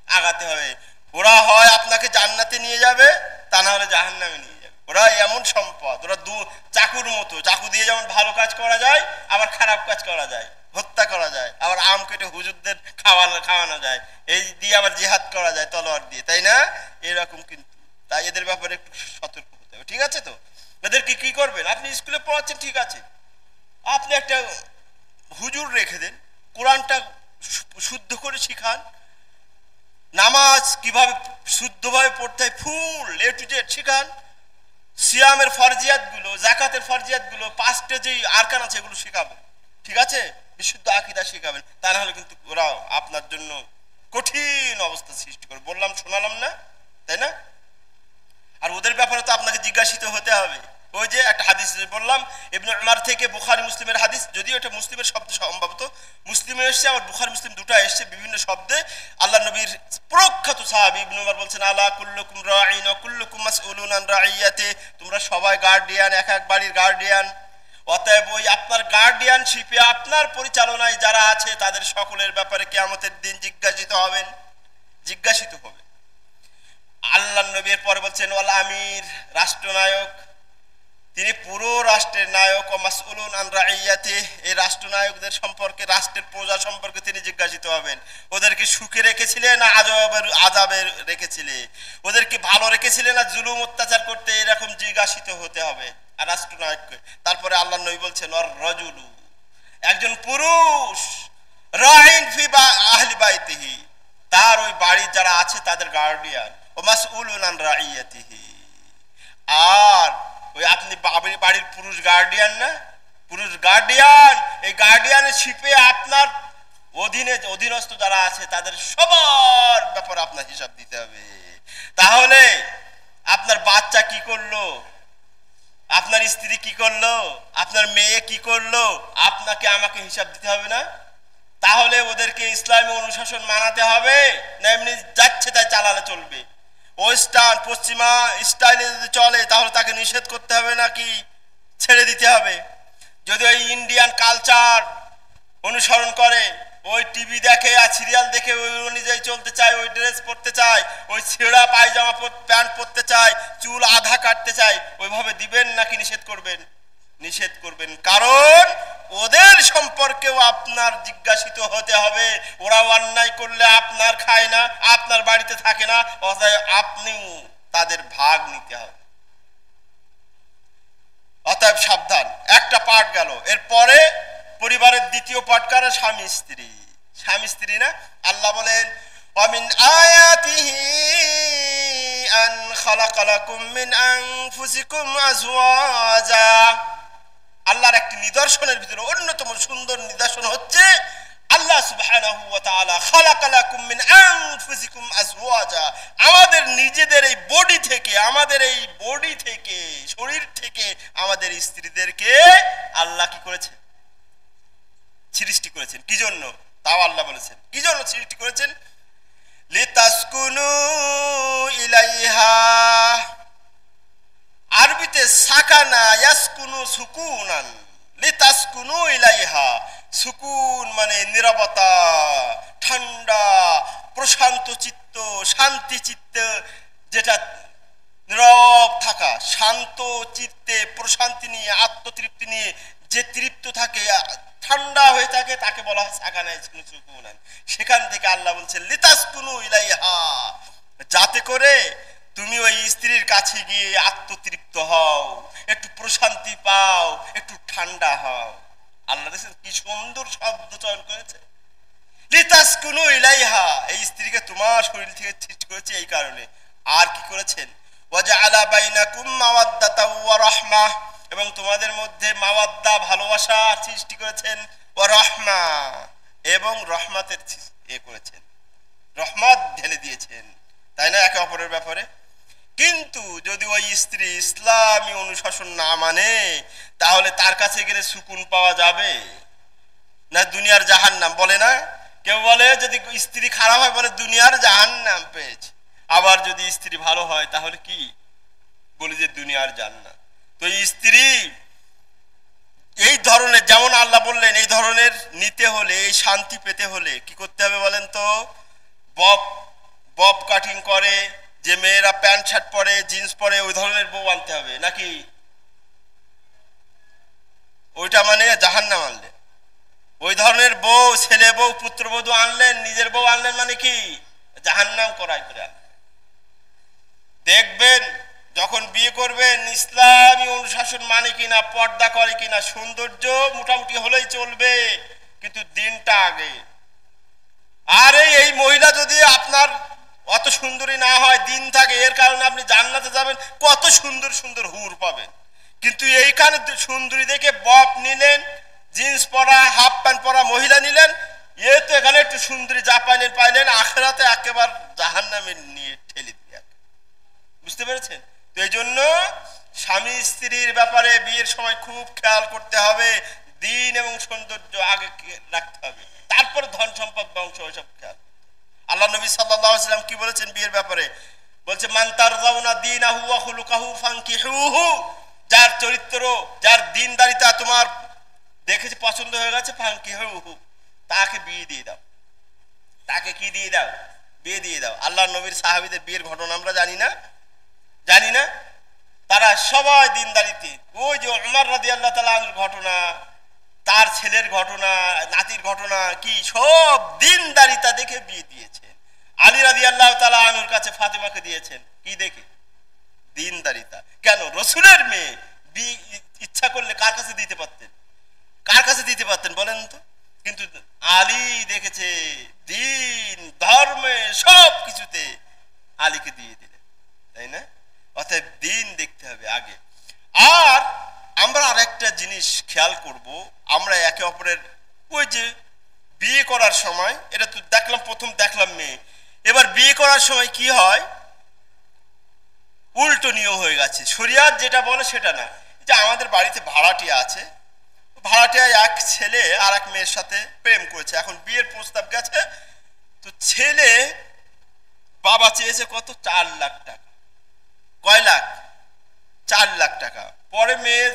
Speaker 1: আগাতে হবে। ওরা হয় আপনাকে জান্নাতে নিয়ে যাবে, তা না হলে জাহান্নামে নিয়ে যাবে। ওরা এমন সম্পদ, ওরা চাকুর মতো, চাকু দিয়ে যেমন ভালো কাজ করা যায়, আবার খারাপ কাজ করা যায়, হত্যা করা যায়, আবার আম কেটে হুজুরদের খাওয়ানো যায়, এই দিয়ে আবার জিহাদ করা যায় তলোয়ার দিয়ে, তাই না? এরকম কিন্তু, তাই এদের ব্যাপারে একটু সতর্ক হতে হবে, ঠিক আছে? তো এদেরকে কি করবেন? আপনি স্কুলে পড়াচ্ছেন, ঠিক আছে, আপনি একটা হুজুর রেখে দেন, কোরআনটা শুদ্ধ করে শিখান, নামাজ কিভাবে শুদ্ধভাবে পড়তে হয় ফুল এ টু জেড শেখান। সিয়ামের ফরজিয়াতগুলো, যাকাতের ফরজিয়াতগুলো, 5টা যেই আরকান আছে এগুলো শেখাবেন, ঠিক আছে? বিশুদ্ধ আকীদা শেখাবেন, তা না হলে কিন্তু ওরা আপনার জন্য কঠিন অবস্থা সৃষ্টি করে। বললাম, শোনালাম না, তাই না? আর ওদের ব্যাপারে তো আপনাকে জিজ্ঞাসিত হতে হবে। ওই যে একটা হাদিস বললাম ইবনে উমর থেকে, বুখারী মুসলিমের হাদিস, যদিও এটা মুসলিমের শব্দ সম্ভবত, মুসলিমে এসছে আবার বুখারী মুসলিম দুটো এসছে বিভিন্ন শব্দে। আল্লাহ নবীর প্রখ্যাত সাহাবী ইবনে উমর বলছেন, আলা কুল্লুকুম রাঈন ওয়া কুল্লুকুম মাসউলুন আন রাইয়াতি, তোমরা সবাই গার্ডিয়ান, এক এক বাড়ির গার্ডিয়ান। অতএব ওই আপনার গার্ডিয়ানশিপে, আপনার পরিচালনায় যারা আছে তাদের সকলের ব্যাপারে কিয়ামতের দিন জিজ্ঞাসিত হবেন। আল্লাহ নবীর পরে বলছেন ওয়াল আমির, রাষ্ট্রনায়ক, তিনি পুরো রাষ্ট্রের নায়ক। ও মাসউলুন আন রাইয়াতি, এই রাষ্ট্রনায়কদের সম্পর্কে, রাষ্ট্রের প্রজা সম্পর্কে তিনি জিজ্ঞাসিত হবেন। ওদেরকে সুখে রেখেছিলে না আযাবে রেখেছিলে, ওদেরকে ভালো রেখেছিলে না জুলুম অত্যাচার করতে, এরকম জিজ্ঞাসিত হতে হবে আর রাষ্ট্রনায়ককে। তারপরে আল্লাহ নবী বলছেন ওয়ার রাজুলু, একজন পুরুষ, রাইন ফি আহলি বাইতিহি, তার ওই বাড়ির যারা আছে তাদের গার্ডিয়ান। ও মাসউলুন আন রাইয়াতিহি, আর ওই আপনি বাড়ির পুরুষ গার্ডিয়ান না, পুরুষ গার্ডিয়ান, এই গার্ডিয়ানের শিপে আপনার অধীনস্থ যারা আছে তাদের সবার ব্যাপারে আপনার হিসাব দিতে হবে। তাহলে আপনার বাচ্চা কি করলো, আপনার স্ত্রী কি করলো, আপনার মেয়ে কি করলো, আপনাকে আমাকে হিসাব দিতে হবে না? তাহলে ওদেরকে ইসলামী অনুশাসন মানাতে হবে না এমনি যাচ্ছে তাই চালালে চলবে? ওয়েস্টার্ন পশ্চিমা স্টাইলে যদি চলে তাহলে তাকে নিষেধ করতে হবে নাকি ছেড়ে দিতে হবে? যদি ওই ইন্ডিয়ান কালচার অনুসরণ করে, ওই টিভি দেখে আর সিরিয়াল দেখে ওই অনুযায়ী চলতে চায়, ওই ড্রেস পরতে চায়, ওই ছেঁড়া পায়জামা প্যান্ট পরতে চায়, চুল আধা কাটতে চায়, ওইভাবে দিবেন নাকি নিষেধ করবেন? নিষেধ করবেন, কারণ ওদের সম্পর্কেও আপনার জিজ্ঞাসিত হতে হবে। ওরা অন্যায় করলে আপনার খায় না, আপনার বাড়িতে থাকে না, অতএব আপনিও তাদের ভাগ নিতে হবে। অতএব সাবধান। একটা পার্ট গেল, এরপরে পরিবারের দ্বিতীয় পার্ট কারা? স্বামী স্ত্রী। স্বামী স্ত্রী না, আল্লাহ বলেন ওয়ামিন আয়াতিহি আন খালাকা লাকুম মিন আনফুসিকুম আজওয়াজা, আল্লাহর একটি নিদর্শনের ভিতরে অন্যতম সুন্দর নিদর্শন হচ্ছে আল্লাহ সুবহানাহু ওয়া তাআলা খালাকা লাকুম মিন আনফুসিকুম আজওয়াজা, আমাদের নিজেদের এই বডি থেকে, আমাদের এই বডি থেকে, শরীর থেকে আমাদের স্ত্রীদেরকে আল্লাহ কি করেছেন? সৃষ্টি করেছেন। কি জন্য? তাও আল্লাহ বলেছেন কি জন্য সৃষ্টি করেছেন? লিতাসকুনু ইলাইহা, আরবিতে সাকানা ইয়াসকুনু সুকুনান, লিতাসকুনু ইলাইহা, সুকুন মানে নীরবতা, ঠান্ডা, প্রশান্ত চিত্ত, শান্তি চিত্ত, যেটা নীরব থাকা, শান্ত চিত্তে প্রশান্তি নিয়ে, আত্মতৃপ্তি নিয়ে যে তৃপ্ত থাকে, ঠান্ডা হয়ে থাকে, তাকে বলা হয় সাকানা ইয়াসকুনু সুকুনান। সেখান থেকে আল্লাহ বলছেন লিতাসকুনু ইলাইহা, যাতে করে তুমি ওই স্ত্রীর কাছে গিয়ে আত্মতৃপ্ত হও, একটু প্রশান্তি পাও, একটু ঠান্ডা হও। আল্লাহ দেখছেন কি সুন্দর শব্দ চয়ন করেছে, লিতাসকুনু ইলাইহা, এই স্ত্রীকে তোমার শরীর থেকে সৃষ্টি করেছে এই কারণে। আর কি করেছেন? ওয়াজআলা বাইনাকুম মাওয়াদ্দাতা ওয়া রাহমা, এবং তোমাদের মধ্যে মাওয়াদ্দা ভালোবাসা সৃষ্টি করেছেন, ওয়া রাহমা, এবং রহমতের করেছেন, রহমত ঢেলে দিয়েছেন, তাই না, একে অপরের ব্যাপারে। কিন্তু যদি ওই স্ত্রী ইসলামী অনুশাসন না মানে, তাহলে তার কাছে গেলে সুকুন পাওয়া যাবে না দুনিয়ার জাহান্নাম? বলে না, কেউ বলে যদি স্ত্রী খারাপ হয় বলে দুনিয়ার জাহান্নাম পেয়েছে, আবার যদি স্ত্রী ভালো হয় তাহলে কি বলি যে দুনিয়ার জান্নাত। তো স্ত্রী এই ধরনের, যেমন আল্লাহ বললেন এই ধরনের নিতে হলে, এই শান্তি পেতে হলে কি করতে হবে বলেন তো? বব কাটিং করে, যে মেয়েরা প্যান্ট শার্ট পরে, জিন্স পরে, ওই ধরনের বউ আনতে হবে নাকি? ওইটা মানে জাহান্নাম আনলেন। ওই ধরনের বউ, ছেলে বউ, পুত্রবধূ আনলেন, নিজের বউ আনলেন, মানে কি জাহান্নাম করাই করে আনলেন। দেখবেন যখন বিয়ে করবেন ইসলামী অনুশাসন মানে কিনা, পর্দা করে কিনা, সৌন্দর্য মোটামুটি হলেই চলবে, কিন্তু দিনটা আগে। আরে এই মহিলা যদি আপনার অত সুন্দরী না হয়, দিন থাকে, এর কারণে আপনি জান্নাতে যাবেন, কত সুন্দর সুন্দর হুর পাবেন। কিন্তু এইখানে সুন্দরী দেখে বপ নিলেন, জিন্স পরা হাফ প্যান্ট পরা মহিলা নিলেন, এ তো এখানে একটু সুন্দরী যা পাইলেন পাইলেন, আখেরাতে একেবারে জাহান্নামে নিয়ে ঠেলে দিয়ে। বুঝতে পেরেছেন? তো এই জন্য স্বামী স্ত্রীর ব্যাপারে বিয়ের সময় খুব খেয়াল করতে হবে, দিন এবং সৌন্দর্য আগে রাখতে হবে, তারপরে ধন সম্পদ বংশ ওইসব খেয়াল। আল্লাহ নবী সাল্লাল্লাহু আলাইহি ওয়াসাল্লাম কি বলেছেন বিয়ের ব্যাপারে? বলছে মান তারজাউনা দীনাহু ওয়া খুলুকাহু ফানকিহুহু, যার চরিত্র যার দ্বীনদারিতা তোমার দেখেছি পছন্দ হয়ে গেছে, ফানকিহুহু, তাকে বিয়ে দিয়ে দাও। তাকে কি দিয়ে দাও? বিয়ে দিয়ে দাও। আল্লাহর নবীর সাহাবীদের বিয়ের ঘটনা আমরা জানি না? জানি না? তারা সবাই দ্বীনদারিতে, ওই যে উমর রাদিয়াল্লাহু তাআলা আনহুর ঘটনা, তার ছেলের ঘটনা, নাতির ঘটনা, কি সব দ্বীনদারিতা দেখে বিয়ে দিয়েছেন। আলী রাদিয়াল্লাহু তাআলা আনহুর কাছে ফাতেমাকে দিয়েছেন, কি দেখে? দ্বীনদারিতা। কেন? রাসূলের মেয়ে, ইচ্ছা করলে কার কাছে দিতে পারতেন? কার কাছে দিতে পারতেন বলেন তো? কিন্তু আলী দেখেছে দিন ধর্মে সব কিছুতে আলীকে দিয়ে দিলেন, তাই না? অর্থাৎ দিন দেখতে হবে আগে। আর আমরা আরেকটা জিনিস খেয়াল করব, আমরা একে অপরের ওই যে বিয়ে করার সময়, এটা তো দেখলাম, প্রথম দেখলাম মেয়ে, এবার বিয়ে করার সময় কি হয়, উল্টো নিয়ম হয়ে গেছে। শরিয়াত যেটা বলে সেটা না। যে আমাদের বাড়িতে ভাড়াটিয়া আছে, ভাড়াটিয়া এক ছেলে আর এক মেয়ের সাথে প্রেম করেছে, এখন বিয়ের প্রস্তাব গেছে, তো ছেলে বাবা চেয়েছে কত? 4 লাখ টাকা। কয় লাখ? 4 লাখ টাকা। পরে মেয়ের,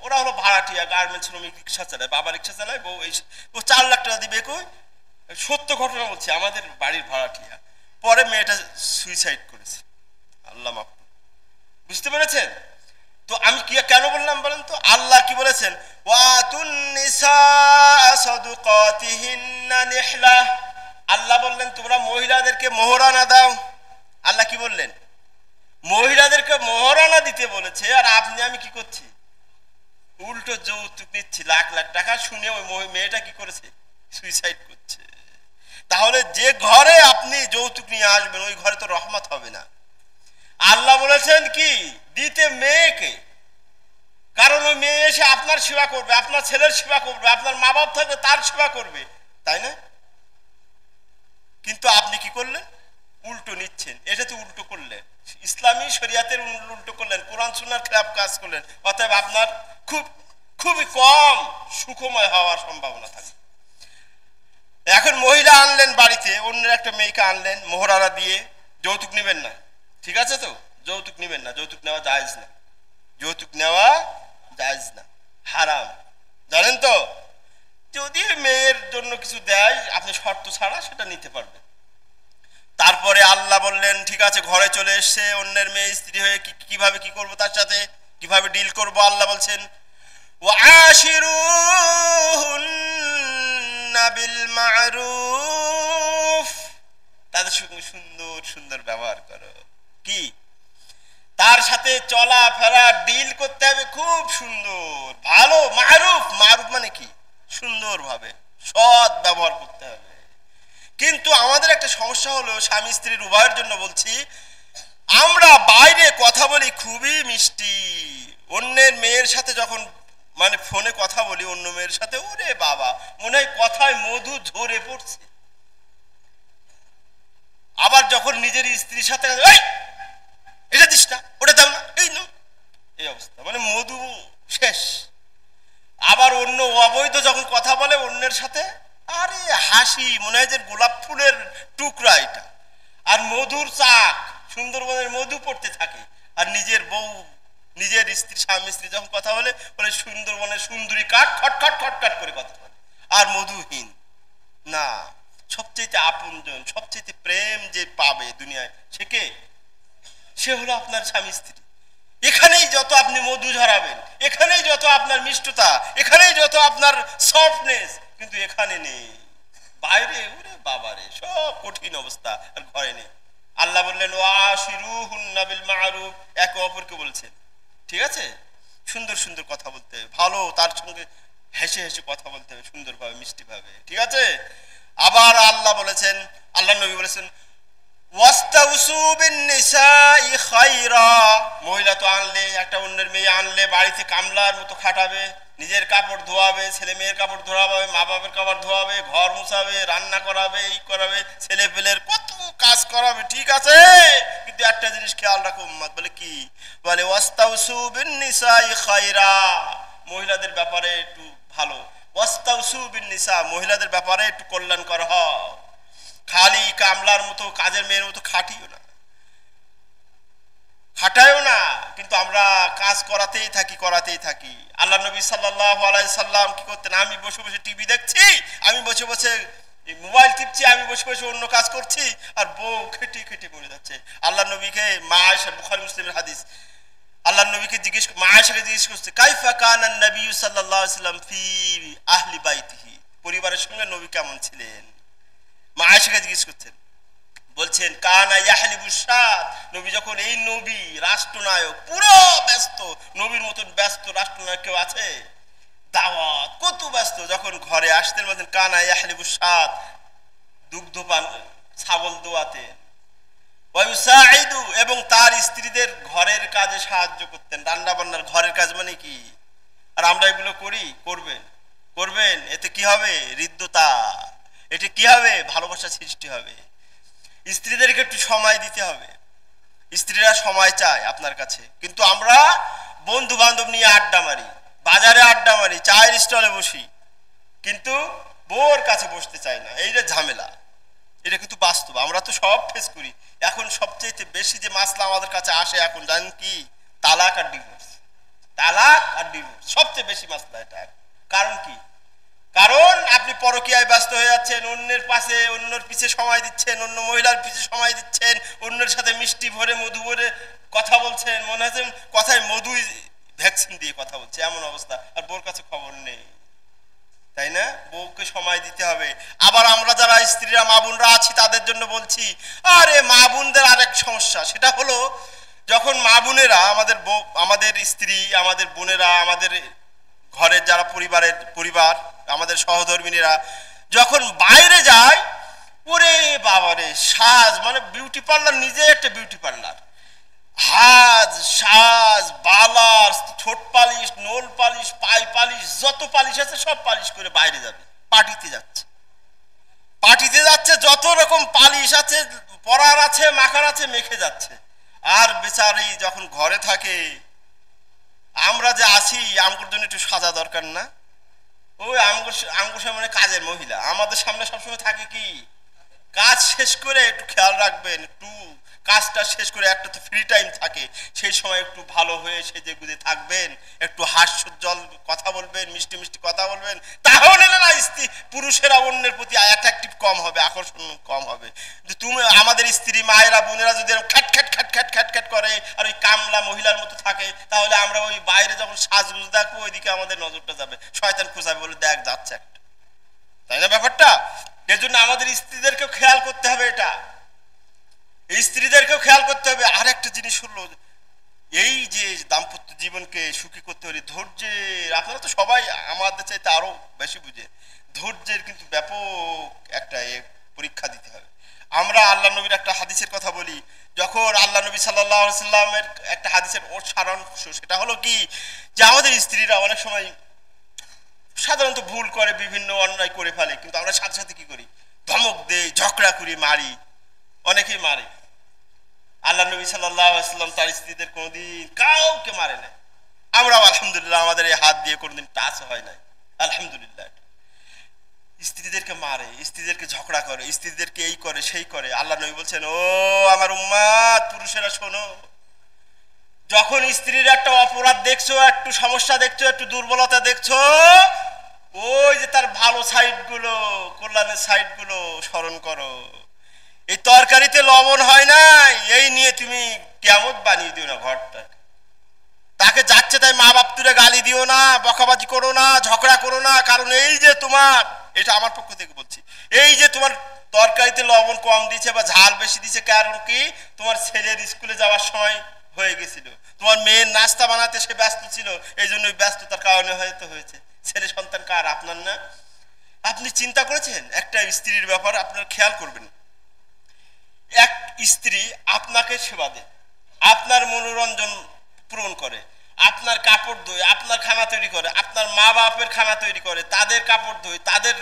Speaker 1: ওরা হলো ভাড়াটিয়া, গার্মেন্টস শ্রমিক, রিক্সা চালায়, বাবা রিক্সা চালায়, বউ এই, ও 4 লাখ টাকা দিবে কই? সত্য ঘটনা বলছি, আমাদের বাড়ির ভাড়াটিয়া। পরে মেয়েটা সুইসাইড করেছে, আল্লাহ মাফ। বুঝতে পেরেছেন? তো আমি কি কেন বললাম বলেন তো? আল্লাহ কি বলেছেন? ওয়াতুন নিসা সাদুকাতিহিন্না নিহলা, আল্লাহ বললেন তোমরা মহিলাদেরকে মোহরানা দাও। আল্লাহ কি বললেন? মহিলাদেরকে মোহরানা দিতে বলেছে, আর আপনি আমি কি করছি? উল্টো যৌতুক নিচ্ছি লাখ লাখ টাকা। শুনে ওই মেয়েটা কি করেছে? সুইসাইড করছে। তাহলে যে ঘরে আপনি যৌতুক নিয়ে আসবেন ওই ঘরে তো রহমত হবে না। আল্লাহ বলেছেন কি? দিতে মেয়েকে, কারণ ওই মেয়ে এসে আপনার সেবা করবে, আপনার ছেলের সেবা করবে, আপনার মা বাপ থাকবে তার সেবা করবে, তাই না? কিন্তু আপনি কি করলেন? উল্টো নিচ্ছেন। এটা তো উল্টো করলেন, ইসলামী শরিয়াতের উল্টো করলেন, কোরআন সুন্নাহর খেলাফ কাজ করলেন। অতএব আপনার খুবই কম সুখময় হওয়ার সম্ভাবনা থাকে। এখন মহিলা আনলেন বাড়িতে, অন্যের একটা মেয়েকে আনলেন মোহরানা দিয়ে, যৌতুক নেবেন না, ঠিক আছে তো? যৌতুক নেবেন না, যৌতুক নেওয়া জায়েজ না, যৌতুক নেওয়া জায়েজ না, হারাম, জানেন তো? যদি মেয়ের জন্য কিছু দেয় আপনি শর্ত ছাড়া সেটা নিতে পারবেন। তারপরে আল্লাহ বললেন ঠিক আছে, ঘরে চলে এসছে অন্যের মেয়ে, স্ত্রী হয়ে কিভাবে কি করব, তার সাথে কিভাবে ডিল করব? আল্লাহ বলছেন ওয়াশিরুহুন্না বিল মারুফ, তাদের সঙ্গে সুন্দর সুন্দর ব্যবহার করো। কি? তার সাথে চলা ফেরা ডিল করতে হবে খুব সুন্দর, ভালো, মারুফ। মারুফ মানে কি? সুন্দরভাবে সৎ ব্যবহার করতে হবে। কিন্তু আমাদের একটা সমস্যা হলো, স্বামী স্ত্রীর উভয়ের জন্য বলছি, আমরা বাইরে কথা বলি খুবই মিষ্টি, অন্যের মেয়ের সাথে যখন মানে ফোনে কথা বলি অন্য মেয়ের সাথে, ওরে বাবা, মনে হয় কথায় মধু ঝরে পড়ছে। আবার যখন নিজের স্ত্রীর সাথে এটা দিস না, ওটা দাও না, এই অবস্থা, মানে মধু শেষ। আবার অন্য অবৈধ যখন কথা বলে অন্যের সাথে, আরে হাসি, মনে হয় যে গোলাপ ফুলের টুকরা এটা, আর মধুর চাক, সুন্দরবনের মধু পড়তে থাকে। আর নিজের বউ, নিজের স্ত্রী, স্বামী স্ত্রী যখন কথা বলে, বলে সুন্দরবনের সুন্দরী কাঠ, খটখট খটখট করে কথা বলে, আর মধুহীন না। সবচেয়ে আপনজন, সবচেয়ে প্রেম যে পাবে দুনিয়ায়, সে কে? সে হলো আপনার স্বামী স্ত্রী। এখানেই যত আপনি মধু ঝরাবেন, এখানেই যত আপনার মিষ্টতা, এখানেই যত আপনার সফটনেস, কিন্তু এখানে নেই, বাইরে। ওরে বাবারে, সব কঠিন অবস্থা, আর ঘরে নেই। আল্লাহ বললেন ওয়াশিরুহুন্না বিল মারুফ, একে অপরকে বলছেন, ঠিক আছে, সুন্দর সুন্দর কথা বলতে হবে, ভালো, তার সঙ্গে হেসে হেসে কথা বলতে হবে, সুন্দরভাবে, মিষ্টিভাবে, ঠিক আছে? আবার আল্লাহ বলেছেন, আল্লাহ নবী বলেছেন ওয়াস্তাউসু বিন-নিসাই খায়রা, মহিলা তো আনলে, একটা অন্যের মেয়ে আনলে বাড়িতে কামলার মতো খাটাবে, নিজের কাপড় ধোয়াবে, ছেলে মেয়ের কাপড় ধোয়াবে, মা বাবার কাপড় ধোয়াবে, ঘর মুছাবে, রান্না করাবে, এই করাবে, ছেলে পেলের কত কাজ করাবে, ঠিক আছে, কিন্তু একটা জিনিস খেয়াল রাখো উম্মত, বলে কি, বলে ওয়াস্তাউসু বিন-নিসাই খায়রা, মহিলাদের ব্যাপারে একটু ভালো, ওয়াস্তাউসু বিন-নিসা, মহিলাদের ব্যাপারে একটু কল্যাণকর হও, খালি কামলার মতো কাজের মেয়ের মতো খাটিও না, খাটায়ও না, কিন্তু আমরা কাজ করাতেই থাকি। আল্লাহ নবী সাল্লাল্লাহু আলাইহি সাল্লাম কি করতেন, আমি বসে বসে টিভি দেখছি, আমি বসে বসে মোবাইল টিপছি, আমি বসে বসে অন্য কাজ করছি, আর বউ খেটে খেটে মরে যাচ্ছে। আল্লাহ নবীকে মা আয়েশা, বুখারী মুসলিমের হাদিস, আল্লাহ নবীকে মা আয়েশাকে জিজ্ঞেস করছে, কাইফা কানা নবী সাল্লাল্লাহু আলাইহি সাল্লাম ফি আহলি বাইতিহি, পরিবারের সঙ্গে নবী কেমন ছিলেন, মা আয়েশাকে জিজ্ঞেস করছেন, বলছেন কানা ইয়াহলিবু শাত, নবী যখন, এই নবী রাষ্ট্রনায়ক, পুরো ব্যস্ত, নবীর মতন ব্যস্ত রাষ্ট্রনায়ক কেউ আছে, দাওয়াত কত ব্যস্ত, যখন ঘরে আসতেন বলতেন কানা ইয়াহলিবু শাত, দুগ্ধ পান, ছাগল দোয়াতে, ওয়ায়ুসাইদু, এবং তার স্ত্রীদের ঘরের কাজে সাহায্য করতেন, রান্না বান্নার ঘরের কাজ মানে কি, আর আমরা এগুলো করবেন, এতে কি হবে, হৃদ্যতা, এতে কি হবে, ভালোবাসা সৃষ্টি হবে। স্ত্রীদেরকে একটু সময় দিতে হবে, স্ত্রীরা সময় চায় আপনার কাছে, কিন্তু আমরা বন্ধু বান্ধব নিয়ে আড্ডা মারি, বাজারে আড্ডা মারি, চায়ের স্টলে বসি, কিন্তু বউর কাছে বসতে চাই না, এইটা ঝামেলা, এটা কিন্তু বাস্তব, আমরা তো সব ফেস করি। এখন সবচেয়ে বেশি যে মাসলা আমাদের কাছে আসে এখন জানেন কি, তালাক আর ডিভোর্স, সবচেয়ে বেশি মাসলা এটা। কারণ কি, কারণ আপনি পরকীয়ায় ব্যস্ত হয়ে যাচ্ছেন, অন্যের পিছে সময় দিচ্ছেন, অন্য মহিলার পিছে সময় দিচ্ছেন, অন্যের সাথে মিষ্টি ভরে মধু ভরে কথা বলছেন, মনে হচ্ছে কথায় মধু ভ্যাকসিন দিয়ে কথা বলছে, এমন অবস্থা, আর বউর কাছে খবর নেই, তাই না? বউকে সময় দিতে হবে। আবার আমরা যারা স্ত্রীরা, মা বোনরা আছি, তাদের জন্য বলছি, আরে মা বোনদের আরেক সমস্যা, সেটা হলো যখন মা বোনেরা, আমাদের স্ত্রী, আমাদের বোনেরা, আমাদের ঘরের যারা পরিবার, আমাদের সহধর্মিনীরা যখন বাইরে যায়, ওরে বাবারে, সাজ মানে বিউটি পার্লার, নিজে একটা বিউটি পার্লার, সাজ, বালার, ঠোঁট পালিশ, নোল পালিশ, পাই পালিশ, যত পালিশ আছে সব পালিশ করে বাইরে যাবে, পার্টিতে যাচ্ছে, যত রকম পালিশ আছে, পরার আছে, মাখার আছে, মেখে যাচ্ছে। আর বেচারি যখন ঘরে থাকে, আমরা যে আছি, আমগুর জন্য একটু সাজা দরকার না? ওই আমগুর সামনে কাজের মহিলা, আমাদের সামনে সবসময় থাকে কি, কাজ শেষ করে একটু খেয়াল রাখবেন, একটু কাজটা শেষ করে একটা তো ফ্রি টাইম থাকে, সেই সময় একটু ভালো হয়ে সেজে গুজে থাকবেন, একটু হাস্যোজ্জ্বল কথা বলবেন, মিষ্টি মিষ্টি কথা বলবেন, তাহলে না স্ত্রী, পুরুষেরা অন্যের প্রতি অ্যাট্রাকটিভ কম হবে, আকর্ষণ কম হবে। তুমি আমাদের স্ত্রী, মায়েরা, বোনেরা যদি খ্যাট খ্যাট খ্যাট খ্যাট খ্যাট খ্যাট করে আর ওই কামলা মহিলার মতো থাকে, তাহলে আমরা ওই বাইরে যখন সাজগুজ দেখবো, ওইদিকে আমাদের নজরটা যাবে, শয়তান খুঁজাবে, বলে দেখ যাচ্ছে একটা, তাই না ব্যাপারটা? এর জন্য আমাদের স্ত্রীদেরকেও খেয়াল করতে হবে, স্ত্রীদেরকেও খেয়াল করতে হবে। আর একটা জিনিস হলো, এই যে দাম্পত্য জীবনকে সুখী করতে হলে ধৈর্যের, আপনারা তো সবাই আমাদের চাইতে আরো বেশি বুঝে, ধৈর্যের কিন্তু ব্যাপক একটা পরীক্ষা দিতে হবে। আমরা আল্লাহ নবীর একটা হাদিসের কথা বলি, যখন আল্লাহ নবী সাল্লাল্লাহু আলাইহি সাল্লামের একটা হাদিসের ওর সারাংশ, সেটা হলো কি, যে আমাদের স্ত্রীরা অনেক সময় সাধারণত ভুল করে, বিভিন্ন অন্যায় করে ফেলে, কিন্তু আমরা সাথে সাথে কি করি, ধমক দেই, ঝগড়া করি, মারি, অনেকেই মারে। আল্লাহ নবী সাল্লাল্লাহু আলাইহি সাল্লাম তার স্ত্রীদের কোনোদিন কাউকে মারে না, আমরাও আলহামদুলিল্লাহ আমাদের এই হাত দিয়ে কোনোদিন টাচ হয় নাই, আলহামদুলিল্লাহ। স্ত্রীদেরকে মারে, স্ত্রীদেরকে ঝগড়া করে, স্ত্রীদেরকে এই করে সেই করে। আল্লাহ নবী বলছেন, ও আমার উম্মাত, পুরুষেরা শোনো, যখন স্ত্রীর একটা অপরাধ দেখছো, একটু সমস্যা দেখছো, একটু দুর্বলতা দেখছো, ওই যে তার ভালো সাইড গুলো, কল্যাণের সাইড গুলো স্মরণ করো। এই তরকারিতে লবণ হয় নাই, এই নিয়ে তুমি কিয়ামত বানিয়ে দিও না ঘরটা, তাকে যাচ্ছে তাই মা বাপ তুলে গালি দিও না, বকাবাজি করো না, ঝগড়া করো না, কারণ এই যে তোমার, এটা আমার পক্ষ থেকে বলছি, এই যে তোমার তরকারিতে লবণ কম দিয়েছে বা ঝাল বেশি দিয়েছে, কারণ কি, তোমার ছেলের স্কুলে যাওয়ার সময় হয়ে গেছিল, তোমার মেয়ের নাস্তা বানাতে সে ব্যস্ত ছিল, এই জন্য ব্যস্ততার কারণে হয়তো হয়েছে। ছেলে সন্তান কার? আপনার না? আপনি চিন্তা করেছেন একটা স্ত্রীর ব্যাপার? আপনার খেয়াল করবেন, স্ত্রী আপনাকে সেবা দেয়, আপনার মনোরঞ্জন পূরণ করে, আপনার কাপড় ধোয়, আপনার খানা তৈরি করে, আপনার মা বাপের খানা তৈরি করে, তাদের কাপড় ধোয়, তাদের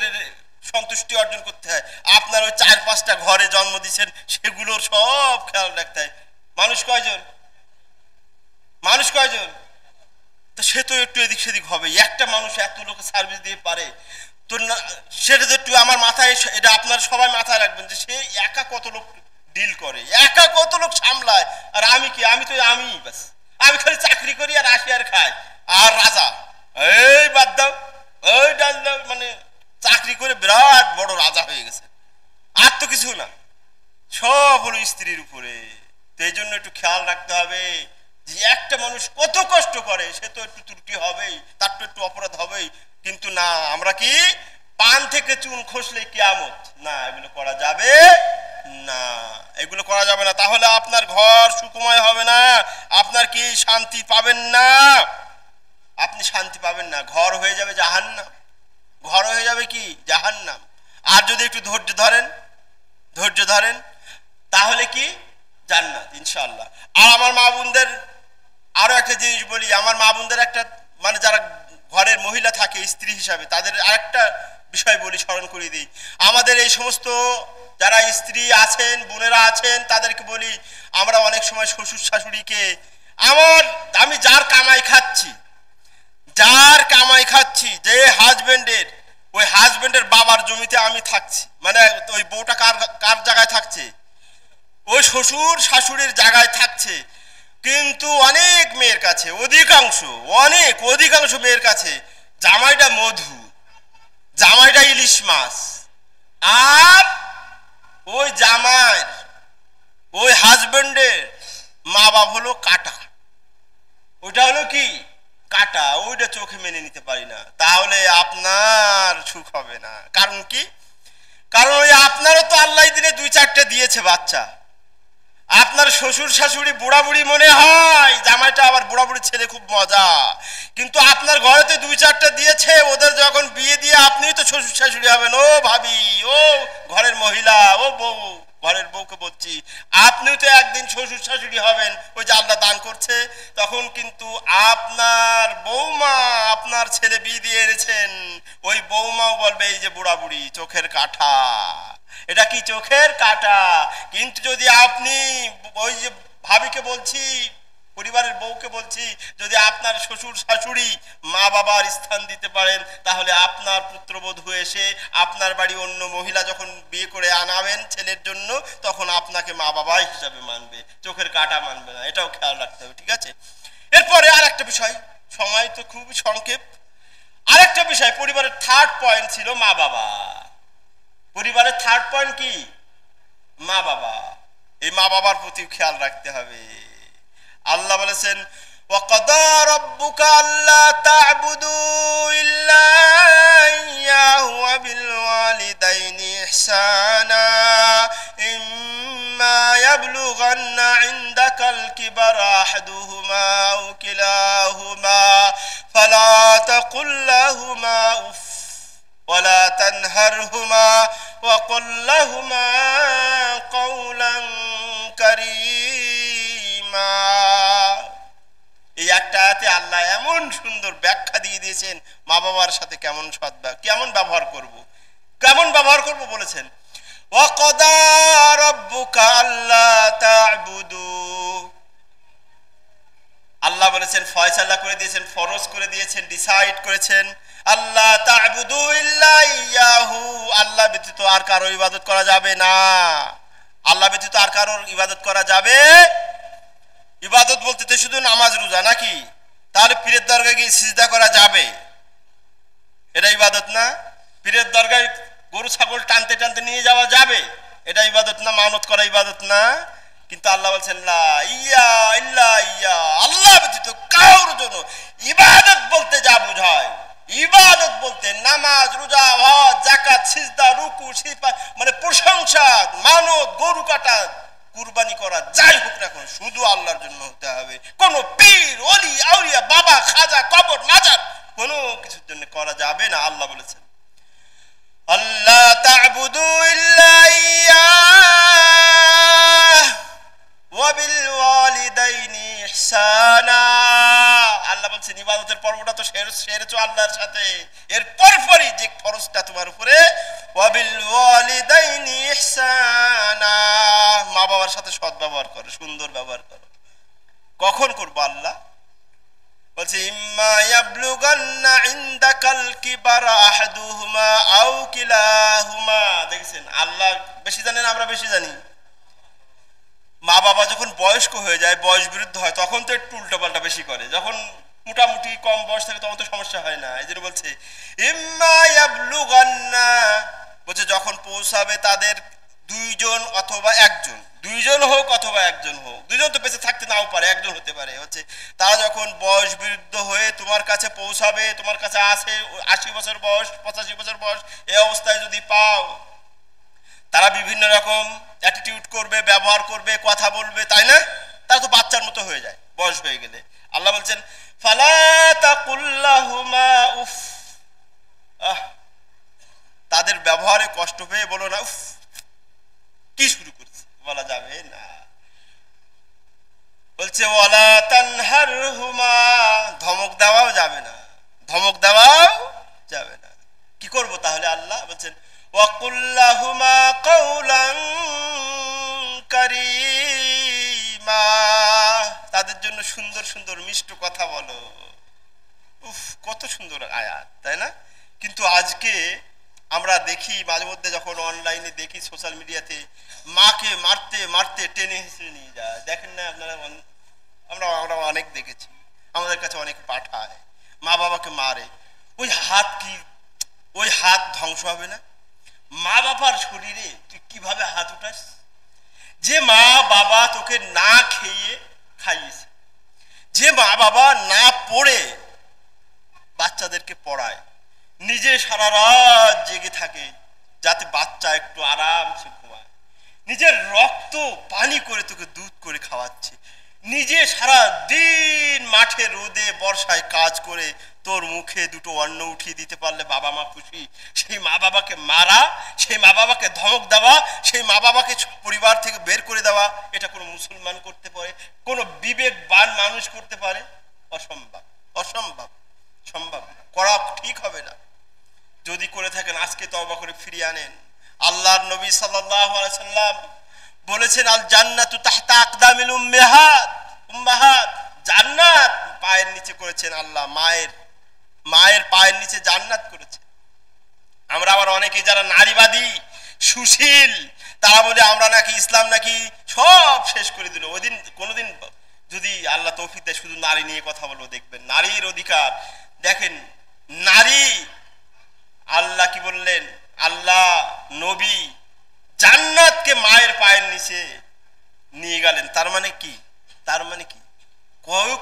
Speaker 1: সন্তুষ্টি অর্জন করতে হয়, আপনার ওই 4-5টা ঘরে জন্ম দিচ্ছেন সেগুলোর সব খেয়াল রাখতে হয়। মানুষ কয়জন? মানুষ কয়জন? তো সে তো একটু এদিক সেদিক হবে। একটা মানুষ এত লোক সার্ভিস দিয়ে পারে তো না, সেটা তো একটু আমার মাথায়, এটা আপনার সবাই মাথায় রাখবেন যে সে একা কত লোক ডিল করে, একা কত লোক সামলায়। আর আমি কি? আমি তো আমি বাস, আমি খালি চাকরি করি আর আসি আর খাই আর রাজা। এই বাদ দাও, ওই ডাল দাও, মানে চাকরি করে বিরাট বড় রাজা হয়ে গেছে, আর তো কিছু না, সব হলো স্ত্রীর উপরে। তো এই জন্য একটু খেয়াল রাখতে হবে যে একটা মানুষ কত কষ্ট করে, সে তো একটু ত্রুটি হবেই, তার তো একটু অপরাধ হবেই। কিন্তু না, আমরা কি পান থেকে চুন খসলে কিয়ামত? না, এগুলো করা যাবে না, এগুলো করা যাবে না। তাহলে আপনার ঘর সুখময় হবে না, আপনার কি শান্তি পাবেন না, আপনি শান্তি পাবেন না, ঘর হয়ে যাবে জাহান্নাম, ঘর হয়ে যাবে কি জাহান্নাম। আর যদি একটু ধৈর্য ধরেন, ধৈর্য ধরেন, তাহলে কি জান্নাত ইনশাআল্লাহ। আর আমার মা বোনদের আরো একটা জিনিস বলি, আমার মা বোনদের একটা, মানে যারা ঘরের মহিলা থাকে স্ত্রী হিসাবে, তাদের আরেকটা বিষয় বলি, স্মরণ করিয়ে দিই। আমাদের এই সমস্ত যারা স্ত্রী আছেন, বোনেরা আছেন, তাদেরকে বলি, আমরা অনেক সময় শ্বশুর শাশুড়িকে, আমি যার কামাই খাচ্ছি, যার কামাই খাচ্ছি, যে হাজবেন্ডের, ওই হাজবেন্ডের বাবার জমিতে আমি থাকছি, মানে ওই বউটা কার কার জায়গায় থাকছে? ওই শ্বশুর শাশুড়ির জায়গায় থাকছে। কিন্তু অনেক মেয়ের কাছে, অধিকাংশ মেয়ের কাছে জামাইটা মধু, জামাইটা ইলিশ মাছ, আর ওই জামাইয়ের, ওই হাজবেন্ডের মা বাপ হলো কাটা। ওইটা হলো কি? কাটা। ওইটা চোখে মেনে নিতে পারি না। তাহলে আপনার সুখ হবে না। কারণ কি? কারণ ওই আপনারও তো আল্লাহ দিনে 2-4টে দিয়েছে বাচ্চা। আপনার শ্বশুর শাশুড়ি বুড়া বুড়ি মনে হয়, জামাইটা আবার বুড়া বুড়ি ছেলে, খুব মজা, কিন্তু আপনার ঘরেতে 2-4টা দিয়েছে। ওদের যখন বিয়ে দিয়ে আপনিই তো শ্বশুর শাশুড়ি হবেন। ও ভাবি, ও ঘরের মহিলা, ও বউ, ঘরের বউকে বলছি, আপনিও তো একদিন শ্বশুর শাশুড়ি হবেন। ওই যে আল্লাহ দান করছে, তখন কিন্তু আপনার বৌমা, আপনার ছেলে বিয়ে দিয়ে এনেছেন, ওই বৌমাও বলবে এই যে বুড়া বুড়ি, চোখের কাঁটা, এটা কি চোখের কাঁটা। কিন্তু যদি আপনি ওই যে ভাবিকে বলছি, পরিবারের বউকে বলছি, যদি আপনার শ্বশুর শাশুড়ি মা বাবার স্থান দিতে পারেন, তাহলে আপনার পুত্রবধূ এসে আপনার বাড়ি অন্য মহিলা যখন বিয়ে করে আনাবেন ছেলের জন্য, তখন আপনাকে মা বাবা হিসাবে মানবে, চোখের কাঁটা মানবে না। এটাও খেয়াল রাখতে হবে, ঠিক আছে? এরপরে আর একটা বিষয়, সময় তো খুব সংক্ষেপ, আরেকটা বিষয়, পরিবারের থার্ড পয়েন্ট ছিল মা বাবা। পরিবারের থার্ড পয়েন্ট কি? মা বাবা। এই মা বাবার প্রতি খেয়াল রাখতে হবে। আল্লাহ বলেছেন, وَقَضَى رَبُّكَ أَلَّا تَعْبُدُوا إِلَّا إِيَّاهُ وَبِالْوَالِدَيْنِ إِحْسَانًا إِمَّا يَبْلُغَنَّ عِندَكَ الْكِبَرَ أَحَدُهُمَا أَوْ كِلَاهُمَا فَلَا تَقُل لَّهُمَا أُفٍّ وَلَا تَنْهَرْهُمَا وَقُل لَّهُمَا قَوْلًا كَرِيمًا। এই একটা আয়াতে আল্লাহ এমন সুন্দর ব্যাখ্যা দিয়ে দিয়েছেন, মা বাবার সাথে কেমন ব্যবহার করব বলেছেন। وَقَضَى رَبُّكَ أَلَّا تَعْبُدُوا, আল্লাহ বলেছেন, ফয়সালা করে দিয়েছেন, ফরজ করে দিয়েছেন, ডিসাইড করেছেন, আল্লাহ তা'বুদু ইল্লা ইয়াহু, আল্লাহ ব্যতীত আর কারো ইবাদত করা যাবে না। আল্লাহ ব্যতীত আর কারোর ইবাদত করা যাবে। ইবাদত বলতে তো শুধু নামাজ রোজা নাকি? তাহলে পীরের দরগায় গিয়ে সিজদা করা যাবে? এটা ইবাদত না? পীরের দরগায় গরু ছাগল টানতে টানতে নিয়ে যাওয়া যাবে? এটা ইবাদত না? মানত করা ইবাদত না? কিন্তু আল্লাহ বলছেন, লা ইয়া ইল্লা ইয়া, আল্লাহ ব্যতীত কারোর জন্য ইবাদত বলতে যা বোঝায়, ইবাদত বলতে নামাজ রোজা হজ যাকাত সিজদা রুকু মানে প্রশংসা, মানত, গরু কাটা, কুরবানি করা, যাই হোক না কেন শুধু আল্লাহর জন্য হতে হবে। কোনো পীর ওলি আউলিয়া বাবা খাজা কবর মাজার কোনো কিছুর জন্য করা যাবে না। আল্লাহ বলেছেন, আল্লাহ তা'বুদু ইল্লা ইয়া, আল্লাহর সাথে। এর পরপরই যে ফরজটা তোমার উপরে, ওয়াবিল ওয়ালিদাইনি ইহসানা, মা বাবার সাথে সৎ ব্যবহার করো, সুন্দর ব্যবহার করো। কখন করবো আল্লাহ বলছে ইম্মা ইয়াবলুগান্না ইনদাকাল কিবারা আহাদুহুমা আও কিলাহুমা। দেখছেন আল্লাহ বেশি জানেন, আমরা বেশি জানি। মা বাবা যখন বয়স্ক হয়ে যায়, বয়স বিরুদ্ধ হয়, তখন তো একটু উল্টোপাল্টা বেশি করে। যখন মোটামুটি কম বয়স থাকে তখন তো সমস্যা হয় না। এই জন্য বলছে ইম্মা ইয়াবলুগান্না, বলছে যখন পৌঁছাবে তাদের দুইজন অথবা একজন, দুইজন হোক অথবা একজন হোক, দুইজন তো বেঁচে থাকতে নাও পারে, একজন হতে পারে, হচ্ছে তারা যখন বয়স বিরুদ্ধ হয়ে তোমার কাছে পৌঁছাবে, তোমার কাছে আসে 80 বছর বয়স, 85 বছর বয়স, এই অবস্থায় যদি পাও, তারা বিভিন্ন রকম অ্যাটিটিউড করবে, ব্যবহার করবে, কথা বলবে, তাই না? তারা তো বাচ্চার মতো হয়ে যায় বয়স হয়ে গেলে। আল্লাহ বলছেন ফালা তাকুল্লাহুমা উফ, তাদের ব্যবহারে কষ্ট পেয়ে বলো না উফ, কি শুরু করছে, বলা যাবে না। বলছে ওয়ালা তানহারহুমা, ধমক দেওয়াও যাবে না, ধমক দেওয়াও যাবে না। কি করব তাহলে? আল্লাহ বলছেন ওয়াকুল্লাহুমা কাওলান কারীমা, তাদের জন্য সুন্দর সুন্দর মিষ্ট কথা বলো। উফ, কত সুন্দর আয়াত, তাই না? কিন্তু আজকে আমরা দেখি মাঝে মধ্যে যখন অনলাইনে দেখি, সোশ্যাল মিডিয়াতে, মাকে মারতে মারতে টেনে হেসে নিয়ে যায়। দেখেন না আপনারা? আমরা অনেক দেখেছি, আমাদের কাছে অনেক পাঠায়, মা বাবাকে মারে। ওই হাত কি, ওই হাত ধ্বংস হবে না? মা বাবার শরীরে তুই কিভাবে হাত উঠাস? যে মা বাবা তোকে না খেয়ে খাইয়েছে, যে মা বাবা না পড়ে বাচ্চাদেরকে পড়ায়, নিজে সারা রাত জেগে থাকে যাতে বাচ্চা একটু আরামসে ঘুমায়, নিজের রক্ত পানি করে তোকে দুধ করে খাওয়াচ্ছে, নিজে সারা দিন মাঠে রোদে বর্ষায় কাজ করে তোর মুখে দুটো অন্ন উঠিয়ে দিতে পারলে বাবা মা খুশি। সেই মা বাবাকে মারা, সেই মা বাবাকে ধমক দেওয়া, সেই মা বাবাকে পরিবার থেকে বের করে দেওয়া, এটা কোনো মুসলমান করতে পারে? কোনো বিবেকবান মানুষ করতে পারে? অসম্ভব, অসম্ভব, সম্ভব না, করা ঠিক হবে না। যদি করে থাকেন আজকে তওবা করে ফিরিয়ে আনেন। আল্লাহর নবী সাল্লাল্লাহু আলাইহি সাল্লাম বলেছেন আল জান্নাতু তাহতা আকদামিল উম্মাহাত, জান্নাত পায়ের নিচে করেছেন আল্লাহ, মায়ের পায়ের নিচে জান্নাত করেছে। আমরা আবার অনেকে যারা নারীবাদী, সুশীল, তারা বলে আমরা নাকি ইসলাম নাকি সব শেষ করে দিল। ওই দিন কোনোদিন যদি আল্লাহ তৌফিক দেয় শুধু নারী নিয়ে কথা বলবো, দেখবেন নারীর অধিকার। দেখেন নারী, আল্লাহ কি বললেন? আল্লাহ নবী জান্নাতকে মায়ের পায়ের নিচে নিয়ে গেলেন। তার মানে কি? তার মানে কি?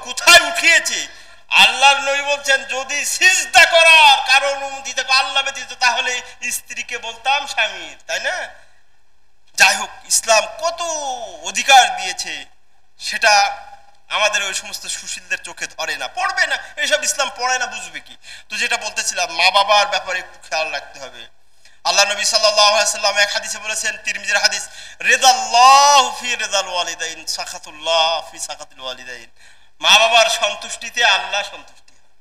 Speaker 1: কোথায় উঠিয়েছে? আল্লাহর নবী বলছেন যদি সিজদা করার কারণ অনুমতি থাকে আল্লাহ ব্যতীত, তাহলে স্ত্রীকে বলতাম স্বামীর, তাই না? যাই হোক, ইসলাম কত অধিকার দিয়েছে সেটা আমাদের ওই সমস্ত সুশীলদের চোখে ধরে না, পড়বে না, এসব ইসলাম পড়ে না, বুঝবে কি? তো যেটা বলতেছিলাম, মা বাবার ব্যাপারে একটু খেয়াল রাখতে হবে। আল্লাহ নবী সাল্লাল্লাহু আলাইহি সাল্লাম এক হাদিসে বলেছেন, তিরমিজির হাদিস, রিদাল্লাহু ফি রিদাল ওয়ালিদাইন সাখাতুল্লাহ ফি সাখাতিল ওয়ালিদাইন। মা বাবার সন্তুষ্টিতে আল্লাহ সন্তুষ্টি হয়,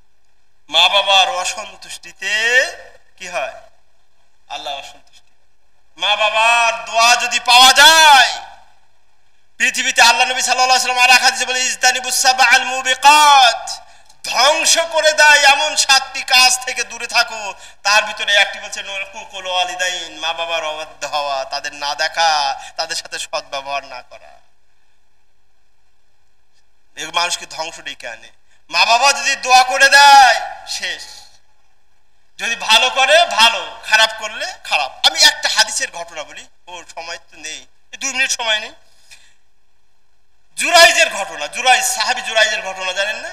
Speaker 1: মা বাবার অসন্তুষ্টিতে কি হয়? আল্লাহ অসন্তুষ্টি। মা বাবার দোয়া যদি পাওয়া যায় পৃথিবীতে, আল্লাহ নবী সাল্লাল্লাহু আলাইহি ওয়াসাল্লাম আর এক হাদিসে বলে ইজতানিবুস সাবআল মুবিকাত, ধ্বংস করে দেয় এমন 7টি কাজ থেকে দূরে থাকো। তার ভিতরে একটি বলছে নুকুল ওয়ালিদাইন, মা বাবার অবাধ্য হওয়া, তাদের না দেখা, তাদের সাথে সৎ ব্যবহার না করা। এগুলো মানুষকে ধ্বংস ডেকে আনে। মা বাবা যদি দোয়া করে দেয় শেষ, যদি ভালো করে ভালো, খারাপ করলে খারাপ। আমি একটা হাদিসের ঘটনা বলি, ওর সময় তো নেই, 2 মিনিট সময় নেই। জুরাইজের ঘটনা, জুরাইজ সাহাবী জুরাইজের ঘটনা জানেন না?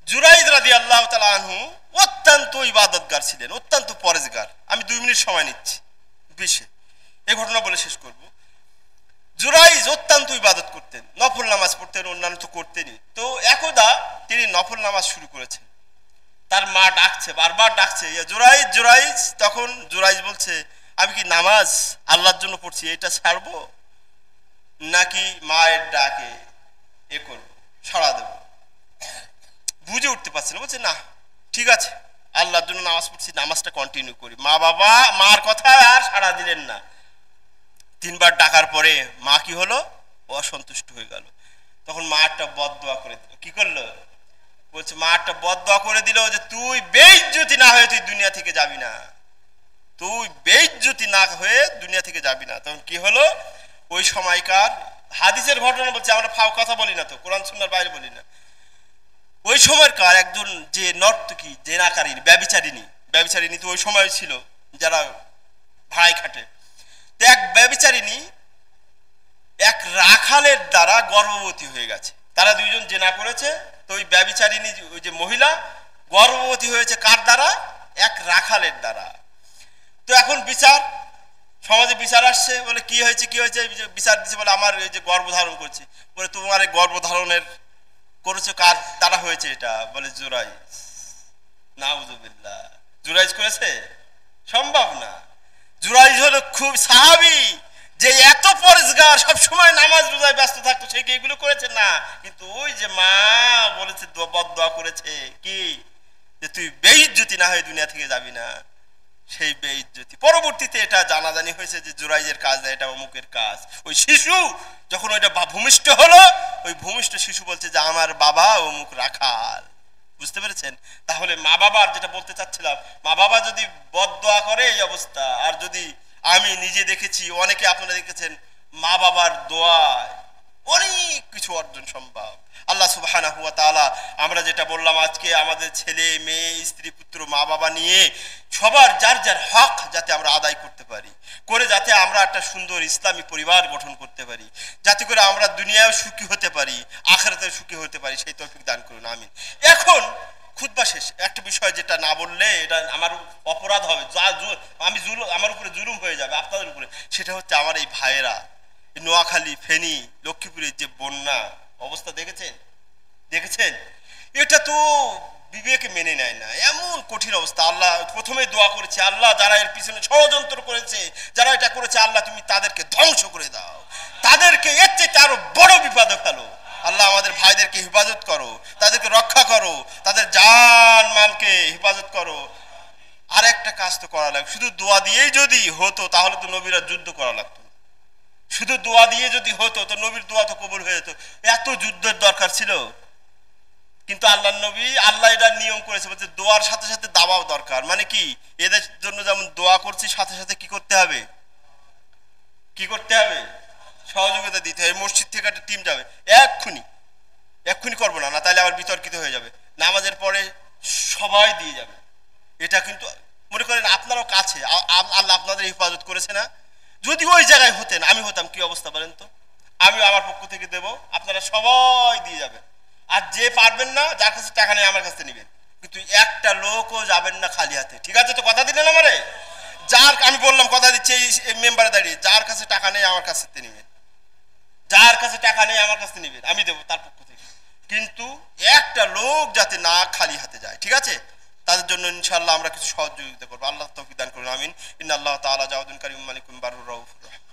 Speaker 1: জুরাইজ রাদিয়াল্লাহু তাআলা আনহু অত্যন্ত ইবাদতগার ছিলেন, অত্যন্ত পরেজগার। আমি 2 মিনিট সময় নিচ্ছি বেশি, এই ঘটনা বলে শেষ করব। জুরাইজ অত্যন্ত ইবাদত করতেন, নফল নামাজ পড়তেন, অন্যান্য তো করতেনই। তো একদা তিনি নফল নামাজ শুরু করেছেন, তার মা ডাকছে, বারবার ডাকছে জুরাইজ জুরাইজ। তখন জুরাইজ বলছে আমি কি নামাজ আল্লাহর জন্য পড়ছি, এটা ছাড়বো নাকি মায়ের ডাকে এ করবো, সাড়া দেবো? বুঝে উঠতে পারছে না, বলছে না ঠিক আছে আল্লাহর জন্য নামাজ পড়ছি, নামাজটা কন্টিনিউ করি। মা বাবা মার কথা আর সাড়া দিলেন না। 3 বার ডাকার পরে মা কি হলো, অসন্তুষ্ট হয়ে গেল। তখন মা একটা বদদোয়া করে কি করলো, বলছে মা একটা বদদোয়া করে দিল যে তুই বেইজ্জতি না হয়ে তুই দুনিয়া থেকে যাবি না, তুই বেইজ্জতি না হয়ে দুনিয়া থেকে যাবি না। তখন কি হলো, ওই সময়কার হাদিসের ঘটনা বলছে, আমরা ফাও কথা বলি না, তো কোরআন সুন্নাহর বাইরে বলি না। ওই সময়কার একজন যে নর্তকী, জেনাকারীর ব্যভিচারিণী তো ওই সময় ছিল যারা ভাড়ায় খাটে। তো এক ব্যভিচারিণী এক রাখালের দ্বারা গর্ভবতী হয়ে গেছে। তারা দুইজন জেনা করেছে। তো ওই ব্যভিচারিণী ওই যে মহিলা গর্ভবতী হয়েছে কার দ্বারা, এক রাখালের দ্বারা। তো এখন বিচার, সমাজে বিচার আসছে, বলে কি হয়েছে কি হয়েছে, বিচার দিচ্ছে, বলে আমার এই যে গর্ভধারণ করছে। বলে তোমার এই গর্ভধারণের করেছো কার দ্বারা হয়েছে এটা, বলে জুরাইজ। নাউজুবিল্লাহ, জুরাইজ করেছে? সম্ভব না। জুরাইজ হলো খুব সাহাবী, যে এত পরেজগার, সব সময় নামাজ রোজায় ব্যস্ত থাকতো, সে কি এগুলো করেছে না। কিন্তু ওই যে মা বলেছে, বদদোয়া করেছে কি, যে তুই বেইজ্জতি না হয়ে দুনিয়া থেকে যাবি না, সেই বেইজ্জতি। পরবর্তীতে এটা জানাজানি হয়েছে যে জুরাইজের কাজ না, এটা অমুকের কাজ। ওই শিশু যখন ওইটা ভূমিষ্ঠ হলো, ওই ভূমিষ্ঠ শিশু বলছে যে আমার বাবা অমুক রাখাল। বুঝতে পেরেছেন? তাহলে মা বাবার যেটা বলতে চাচ্ছিলাম, মা বাবা যদি বদদোয়া করে এই অবস্থা। আর যদি আমি নিজে দেখেছি, অনেকে আপনারা দেখেছেন, মা বাবার দোয়ায় অনেক কিছু অর্জন সম্ভব। আল্লাহ সুবহানাহু ওয়া তাআলা, আমরা যেটা বললাম আজকে, আমাদের ছেলে মেয়ে স্ত্রী পুত্র মা বাবা নিয়ে সবার যার যার হক যাতে আমরা আদায় করতে পারি, করে যাতে আমরা একটা সুন্দর ইসলামী পরিবার গঠন করতে পারি, যাতে করে আমরা দুনিয়ায় সুখী হতে পারি, আখিরাতেও সুখী হতে পারি, সেই তৌফিক দান করুন, আমিন। এখন খুতবা শেষ, একটা বিষয় যেটা না বললে এটা আমার অপরাধ হবে, আমার উপরে জুলুম হয়ে যাবে আপনাদের উপরে। সেটা হচ্ছে আমার এই ভাইয়েরা, নোয়াখালী, ফেনী, লক্ষ্মীপুরের যে বন্যা অবস্থা দেখেছেন? এটা তো বিবেকে মেনে নেয় না, এমন কঠিন অবস্থা। আল্লাহ প্রথমে দোয়া করেছে, আল্লাহ যারা এর পিছনে ষড়যন্ত্র করেছে, যারা এটা করেছে, আল্লাহ তুমি তাদেরকে ধ্বংস করে দাও, তাদেরকে এর চেয়ে আরো বড় বিপদে ফেলো। আল্লাহ আমাদের ভাইদেরকে হেফাজত করো, তাদেরকে রক্ষা করো, তাদের জান মালকে হেফাজত করো। আর একটা কাজ তো করা লাগবে, শুধু দোয়া দিয়েই যদি হতো তাহলে তো নবীরা যুদ্ধ করা লাগতো। শুধু দোয়া দিয়ে যদি হতো তো নবীর দোয়া তো কবুল হয়ে যেত, এত যুদ্ধের দরকার ছিল? কিন্তু আল্লাহ নবী, আল্লাহ এটা নিয়ম করেছে, বলছে দোয়ার সাথে সাথে দাওয়াও দরকার। মানে কি, এদের জন্য যেমন দোয়া করছি, সাথে সাথে কি করতে হবে, সহযোগিতা দিতে হবে। মসজিদ থেকে একটা টিম যাবে, এক্ষুনি করবো না, তাহলে আবার বিতর্কিত হয়ে যাবে। নামাজের পরে সবাই দিয়ে যাবে। এটা কিন্তু মনে করেন আপনারও কাছে, আল্লাহ আপনাদের হেফাজত করেছে না? যদি ওই জায়গায় হতেন, আমি হতাম, কি অবস্থা বলেন তো? আমিও আমার পক্ষ থেকে দেব, আপনারা সবাই দিয়ে যাবেন। আর যে পারবেন না, যার কাছে টাকা নেই আমার কাছে নেবেন, কিন্তু একটা লোকও যাবেন না খালি হাতে। ঠিক আছে তো? কথা দিলেন আমারে? যার, আমি বললাম কথা দিচ্ছি এই মেম্বারে দাঁড়িয়ে, যার কাছে টাকা নেই আমার কাছে নেবেন, যার কাছে টাকা নেই আমার কাছে নেবেন, আমি দেবো তার পক্ষ থেকে। কিন্তু একটা লোক যাতে না খালি হাতে যায়, ঠিক আছে? তাদের জন্য ইনশাআল্লাহ আমরা কিছু সহযোগিতা করবো। আল্লাহ তৌফিক দান করুন, আমিন। ইন্নাল্লাহ তাআলা জাওয়াদুন কারীম মালিকুম বারুর রাউফুর রাহিম।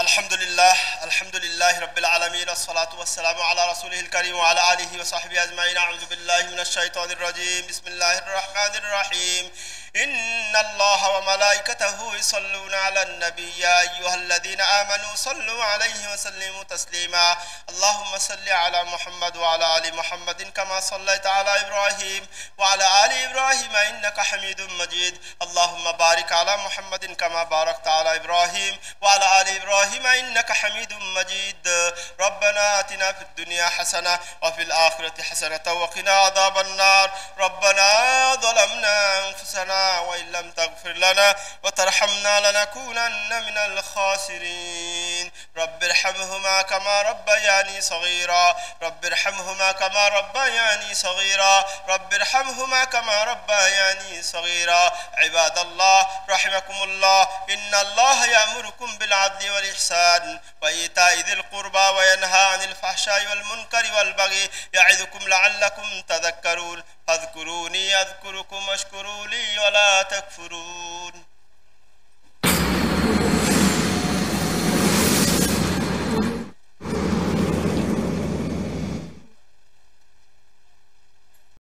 Speaker 1: আলহামদুলিল্লাহ রাব্বিল আলামিন, আসসালাতু ওয়াসসালামু আলা রাসূলিল কারীম ওয়া আলা আলিহি ওয়া সাহবিহি আজমাইন। আউযু বিল্লাহি মিনাশ শাইতানির রাজীম। বিসমিল্লাহির রাহমানির রাহিম। ইন্নাল্লাহা ওয়া মালাইকাতাহু ইউসাল্লুনা আলান নবী, ইয়া আইয়ুহাল্লাযীনা আমানু সাল্লু আলাইহি ওয়া সাল্লিমু তাসলিমা। আল্লাহুম্মা সাল্লি আলা মুহাম্মাদ ওয়া আলা আলি মুহাম্মাদিন কামা সাল্লাইতা আলা ইব্রাহিম ওয়া আলা আলি ইব্রাহিম ইন্নাকা হামিদুম মাজিদ। আল্লাহুম্মা বারিক আলা মুহাম্মাদিন কামা বারাকতা আলা ইব্রাহিম ওয়া আলা আলি ইব্রাহিম ইন্নাকা হামিদুম মাজিদ। রব্বানা আতিনা ফিদ দুনিয়া হাসানাহ ওয়া ফিল আখিরাতি হাসানাতাও ওয়া কিনা আযাবান নার। রব্বানা যালামনা আনফুসানা ওয়া ইল্লাম তাগফির লানা ওয়া তারহামনা লানাকুনান্না মিনাল খাসিরিন। রব্বিরহামহুমা কামা রাব্বায়ানি সগীরা, রব্বিরহামহুমা কামা রাব্বায়ানি সগীরা, রব্বিরহামহুমা কামা রাব্বায়ানি সগীরা। ইবাদাল্লাহ রাহিমাকুমুল্লাহ, ইন্নাল্লাহা ইয়া'মুরুকুম বিল আদলি ওয়াল ইহসান ওয়া ইতা'i যিল কুরবা ওয়া ইয়ানহা আনিল ফাহশাই ওয়াল মুনকারি ওয়াল বাগি ইয়া'iযুকুম লা'আল্লাকুম তাযাক্কারুন।